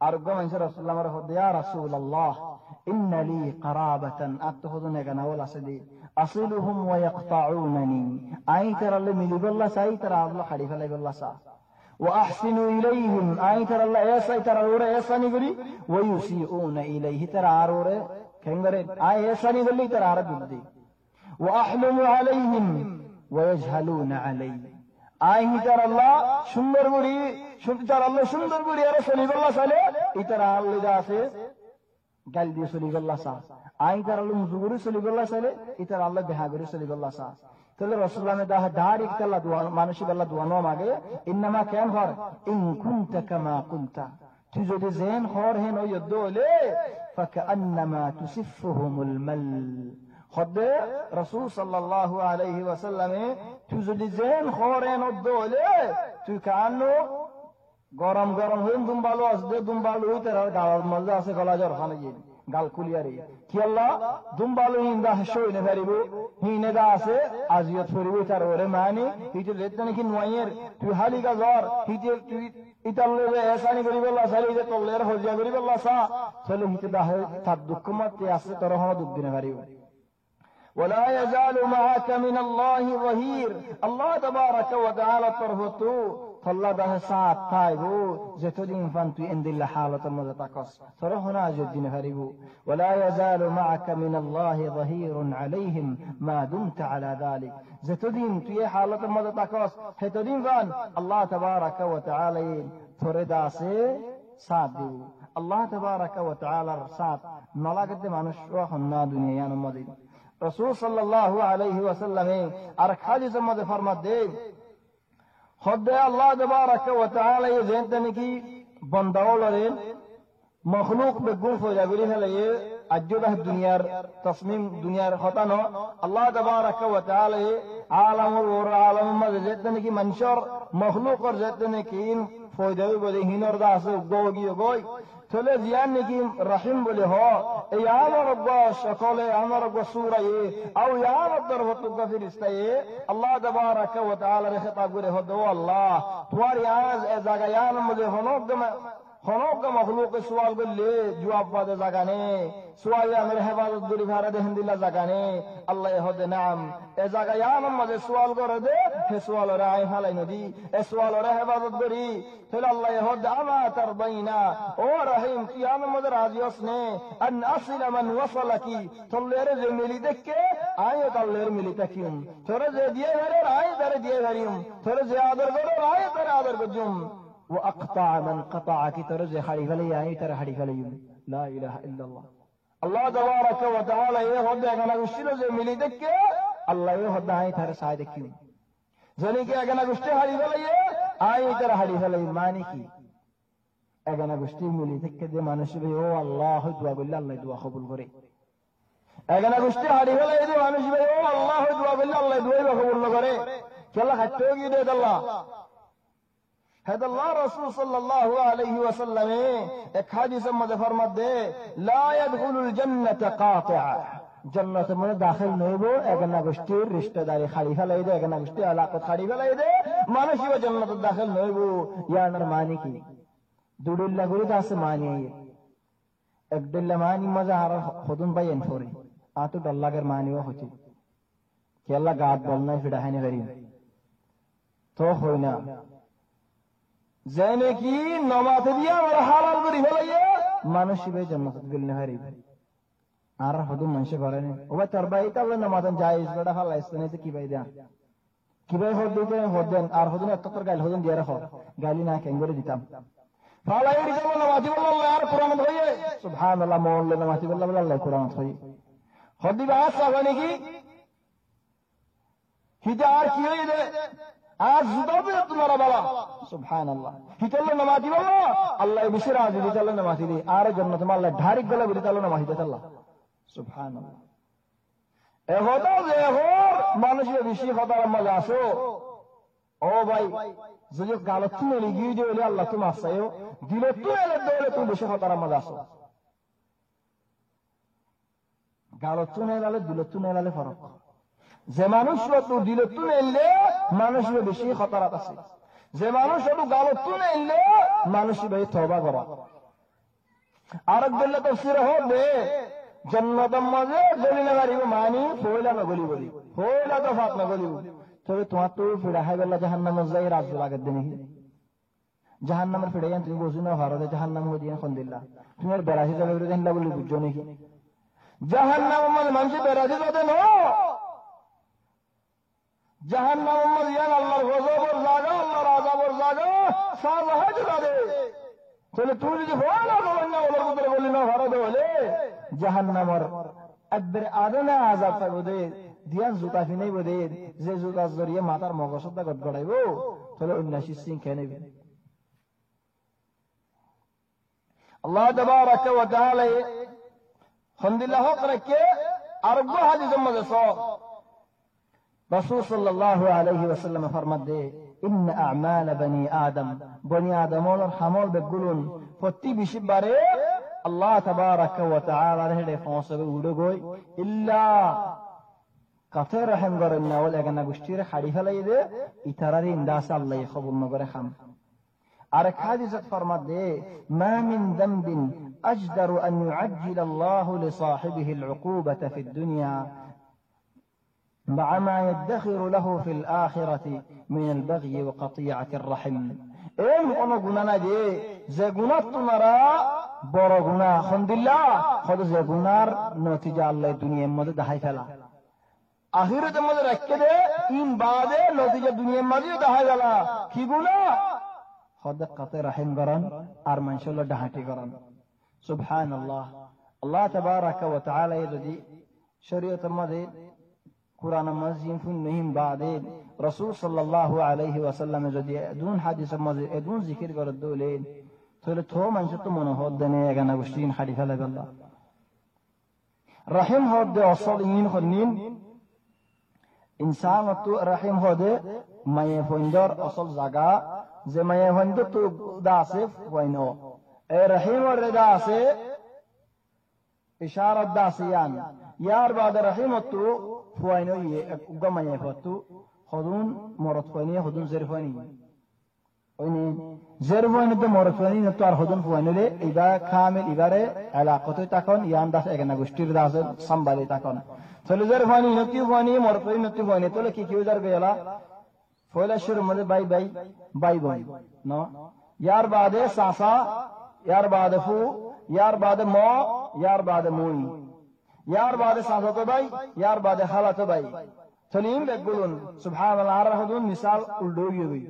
أرجو من رسول الله مرحبا يا رسول الله إن لي قرابة أتخذني كنا ولا سدي أصلهم ويقطعونني أي ترى اللي من بالله ساي ترى الله خليفة لا بالله سا وأحسن إليهم أي ترى الله يسا ترى أورا يسا نقولي ويسيئون إليه ترى أورا كنغري أي يسا نقولي ترى عرب يبدي وأحلم عليهم ويجهلون علي أي ترى الله شندر قولي ترى الله شندر قولي يا رسول الله سالي ترى الله داسي قال دي سليق الله سا آئی تر اللہ مزگوری سليق الله سالي اتر اللہ بہاگوری سليق الله سا تل رسول الله نے داہ دار ایک تل مانشی بالله دوانو ماگے انما كان خور ان كنت كما قلت تجد زين خور هنو يدو لي فكأنما تسفهم المل خد رسول صلى الله عليه وسلم تجد زين خور هنو يدو لي تو كأنو গরম গরম হইন দুম্বালো আসবে দুম্বালো হইতে গাওয়ার মজা আছে গলা জ্বর খানে গিয়ে গাল কুলিয়ারে কি আল্লাহ দুম্বালো হিন্দা হসই নে ফেরিবো হিনে দা আছে আজিয়ত ফরিবো তার ওরে মানে হিতে লেতে নাকি নয়ের তুই হালি গা জ্বর হিতে তুই ইতালে এসানি করিব আল্লাহ সালি যে তলের হজিয়া করিব আল্লাহ সা চলে হিতে দা তার দুঃখ মতে আছে তোর হন দুঃখ দিনে ফেরিবো ولا يزال معك من الله ظهير الله تبارك وتعالى طرفته طلع ده ساعة تايبو زتودين فانتو اندل حالة المذتقص فرهنا جدين هربو ولا يزال معك من الله ظهير عليهم ما دمت على ذلك زتودين تي حالة المذتقص هتودين فان الله تبارك وتعالى ترداسي سادو الله تبارك وتعالى سات نلاقد مانوش وخنا دنيا نمدين رسول صلى الله عليه وسلم ارك حديث مد فرمت دے خود اللہ تبارک و تعالی یہ زینتنی کی بنداولرین مخلوق به گون فوجابری هلیه اجده دنیار تصمیم دنیار خطانو الله تبارک و تعالی عالم اور عالم مد زینتنی کی منشر مخلوق اور زینتنی کی فوجابری بده هینر داس گوگی گوی تله زیان نگیم رحم بله ها ایام ربا شکل ایام ربا سوره او ایام در وقت فرشته الله تبارک و تعالی خطاب گره دو الله تواری از ازاگیان مده خنوق مخلوق سوال گله جواب بده زگانه سوال امر حفاظت گری بھارت هندلا زگانه الله یهود نعم ازاگیان مده سوال گره ده سوال رای حالای ندی سوال ره حفاظت گری تل الله یهود اما ترضینا او رحیم قیام مده راضیوس نے ان اصل من وصلکی تلر زملی دکه آیه تلر ملی تکیم تر زیدیه هره رای در دیه هریم تر زیادر گره رای در آدر گجم واقطع من قطعك ترز حريف لي اي ترى حريف لي لا اله الا الله الله تبارك وتعالى يهود انا وشلو زي ملي دك الله يهود اي ترى سايد كيو زني كي انا وشتي حريف لي اي ترى حريف لي ماني كي انا وشتي ملي دك دي مانش بي او الله دعا بالله الله دعا قبول غري انا وشتي حريف لي دي مانش بي او الله دعا بالله الله دعا قبول غري كلا حتوغي دي الله هذا الله رسول صلى الله عليه وسلم ایک حدیث میں فرماتے دے لا يدخل الجنة قاطع جنت میں داخل نہیں ہو اگر نہ گشتی رشتہ داری خلیفہ لے دے اگر نہ گشتی علاقت خلیفہ لے دے مانشی و جنت داخل نہیں ہو یا نرمانی کی دوڑل لگوری داس مانی ہے ایک دل مانی مظاہر خودن بیان فوری آتو دلہ گر مانی ہو ہوتی کہ اللہ گاد بولنا فڑاہنے غریم تو خوینا زینے کی نماز دیا اور حلال کری بھلائیے مانوشی بے جنت گلنے ہری آرہ خودم منشے کرنے وہ تربائی تا وہ نمازن جائز بڑا حال ایسنے سے کی بھائی دیاں کی بھائی خود دیتے ہیں خود دین آر خودن اتتر گائل خودن دیا رکھو گالی نہ کہیں گوڑے دیتا فالائی رجل نمازی واللہ اللہ یار قرآن دھوئیے سبحان اللہ مول نمازی واللہ اللہ قرآن دھوئیے خود دی بات ساگانے کی ہجار کی ہوئی دے آج زدہ بھی تمہارا بلا سبحان اللہ ہتلو نمازی واللہ اللہ بشیر آزی دیتا اللہ نمازی دی آرہ جنت میں اللہ ڈھارک گلہ دیتا اللہ نمازی دیتا اللہ سبحان اللہ اے خدا زیہور مانوشی بشیر خدا رمہ جاسو او بھائی زجو گالتو میں لگی جو لے اللہ تم آسائیو دلتو میں لے دولے تم بشیر خدا رمہ جاسو گالتو میں لے دلتو میں لے فرق যে মানুষ তো দিলে তুলে এলে মানুষের বেশি খতরাত আছে যে মানুষ তো গালো তুলে এলে মানুষের বেশি তওবা করা আরেক দিলে তাফসীর হবে জান্নাতের মাঝে গলি না গাড়ি মানি ফয়লা না গলি বলি ফয়লা তো ফাত না গলি তবে তোমার তো ফিরা হয় গেল জাহান্নামে যাই রাত লাগে দিনে জাহান্নামের ফিরে যান তুমি বুঝো না ভারতে জাহান্নাম হয়ে দিয়ে কোন দিল্লা তুমি আর বেরাসি যাবে দেন না বলি বুঝছো নাকি জাহান্নামের মাঝে মানুষ বেরাসি যাবে না জাহান্নাম মরিয়ান আল্লাহর গজবের জায়গা আল্লাহর আযাবের জায়গা সাজা হয়ে যাবে তাহলে তুমি যদি ভয় না করো না ওর ভিতরে বলি না ভারত হলে জাহান্নামের একবার আদনা আযাব পাবো দে দিয়ান জুতা ফিনাই বদে যে জুতা জরিয়ে মাথার মগজটা গড়গড়াইবো তাহলে উন্নাসি সিং খেয়ে নেবে আল্লাহ তাবারাকা ওয়া তাআলা হামদুলিল্লাহ করে আরব হাদিসের মধ্যে رسول صلى الله عليه وسلم فرمت دے ان اعمال بني آدم اور حمول بگلون فتی بشی بارے اللہ تبارک و تعالی رہے فونسے اڑو گوئی الا کتے رحم گرن اول اگنا گشتیر خڑی فلائی دے اتراری انداس اللہ قبول نگر خم ارک حدیثت فرمت دے ما من ذنب اجدر ان يعجل الله لصاحبه العقوبة في الدنيا مع ما يدخر له في الآخرة من البغي وقطيعة الرحم এম কোন গুনাহ না যে গুনাহ তোমরা বড় গুনাহ আলহামদুলিল্লাহ খোদ যে গুনার নতিজা আল্লাহ দুনিয়ার মধ্যে দেখাই ফেলা আখিরাতের মধ্যে রাখতে দে ইন বাদে নতিজা দুনিয়ার মধ্যে দেখাই ফেলা কি গুনাহ খোদ কাতে রহিম করেন আর মানুষের ডাহাটি করেন সুবহানাল্লাহ আল্লাহ তাবারাকা ওয়া তাআলা যদি শরীয়তের মধ্যে কুরআন মাজিদ ফুনহিম বাদে রাসূল সাল্লাল্লাহু আলাইহি ওয়াসাল্লাম যদি দুন হাদিসের মধ্যে এদুন জিকির করে দলেন তাহলে তো মানুষ তো মনে হদ দেনে এগানা গোষ্ঠীন হাদি ফেলে আল্লাহ রহিম হদ দে আসল ইন খনিন ইনসান তো রহিম হদে মায়ে ফন্দর আসল জায়গা যে মায়ে ফন্দ তো দাসে ওয়াইনো এ রহিম ওর রেদা আছে ইশারাত দাসিয়ান ইয়ার বাদ রহিম তো فوينو يقوم يفتو خذون مرتفاني خذون زرفاني ويني زرفاني ده مرتفاني نتوار خذون فوينو لي إذا كامل إبارة علاقته تكون يان داس إجنا غشتير داس سامبالي تكون فلو زرفاني نتيو فاني مرتفاني نتيو فاني تولى كي كيو زر بيلا فولا شر مده باي باي باي باي نو يار بعد ساسا يار بعد فو يار بعد مو يار بعد موي यार बाद सासतो भाई यार बाद खालातो भाई सलीम बेगुलन सुभान अल्लाह रहदुन मिसाल उल्डोगी हुई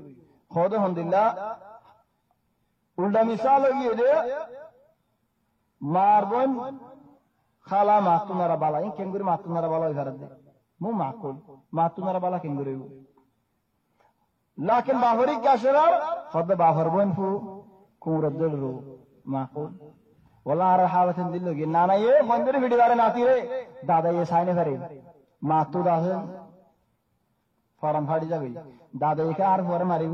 खुद अल्हम्दुलिल्लाह उल्टा मिसाल ये दे मारबन खाला मातुनारा बाला इन केंगुरी मातुनारा बाला इधर दे मु माकुल मातुनारा बाला केंगुरी लेकिन बाहरी क्या शरार खुद बाहरबन फु कुरदल रो माकुल वला रहावत दिल्लोगी नाना ये मंदिर भिड़ीवारे नाती रे दादा ये साइने करे मातू दासे फॉर्म फाड़ी जाबी दादा ये आर फॉर्म मारी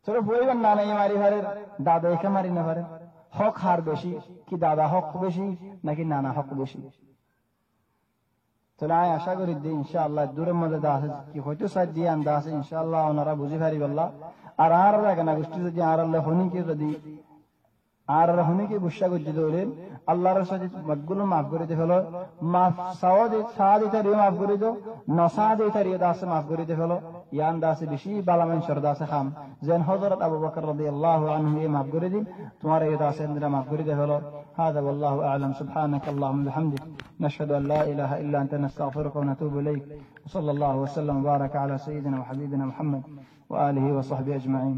चलो बोई बन नाना ये मारी हरे दादा ये मारी ना हरे हक हार बेशी कि दादा हक बेशी नाकि नाना हक बेशी चलो आय आशा करी दे इंशाअल्लाह दूर मदद दासे कि होतो सदी अंदाज इंशाअल्लाह ओनरा बुझी भारी वल्ला আর আর রাগনা গোষ্ঠী যদি আর আল্লাহ হনি কি যদি আর রহমে কি গুসা করতে দৌড়েন আল্লাহর সাথে মতগুলো মাফ করে দে ফেলো মাফ সাওয়াদ সাদি তারিও মাফ করে দাও নসাদি তারিও দাসে মাফ করে দে ফেলো ইয়ান দাসে বেশি বালামান শরদাসে খাম যেন হযরত আবু বকর রাদিয়াল্লাহু আনহু মাফ করে দিন তোমার এই দাসে ইন্দরা মাফ করে দে ফেলো هذا والله اعلم سبحانك اللهم وبحمدك نشهد ان لا اله الا انت نستغفرك ونتوب اليك وصلى الله وسلم وبارك على سيدنا وحبيبنا محمد واله وصحبه اجمعين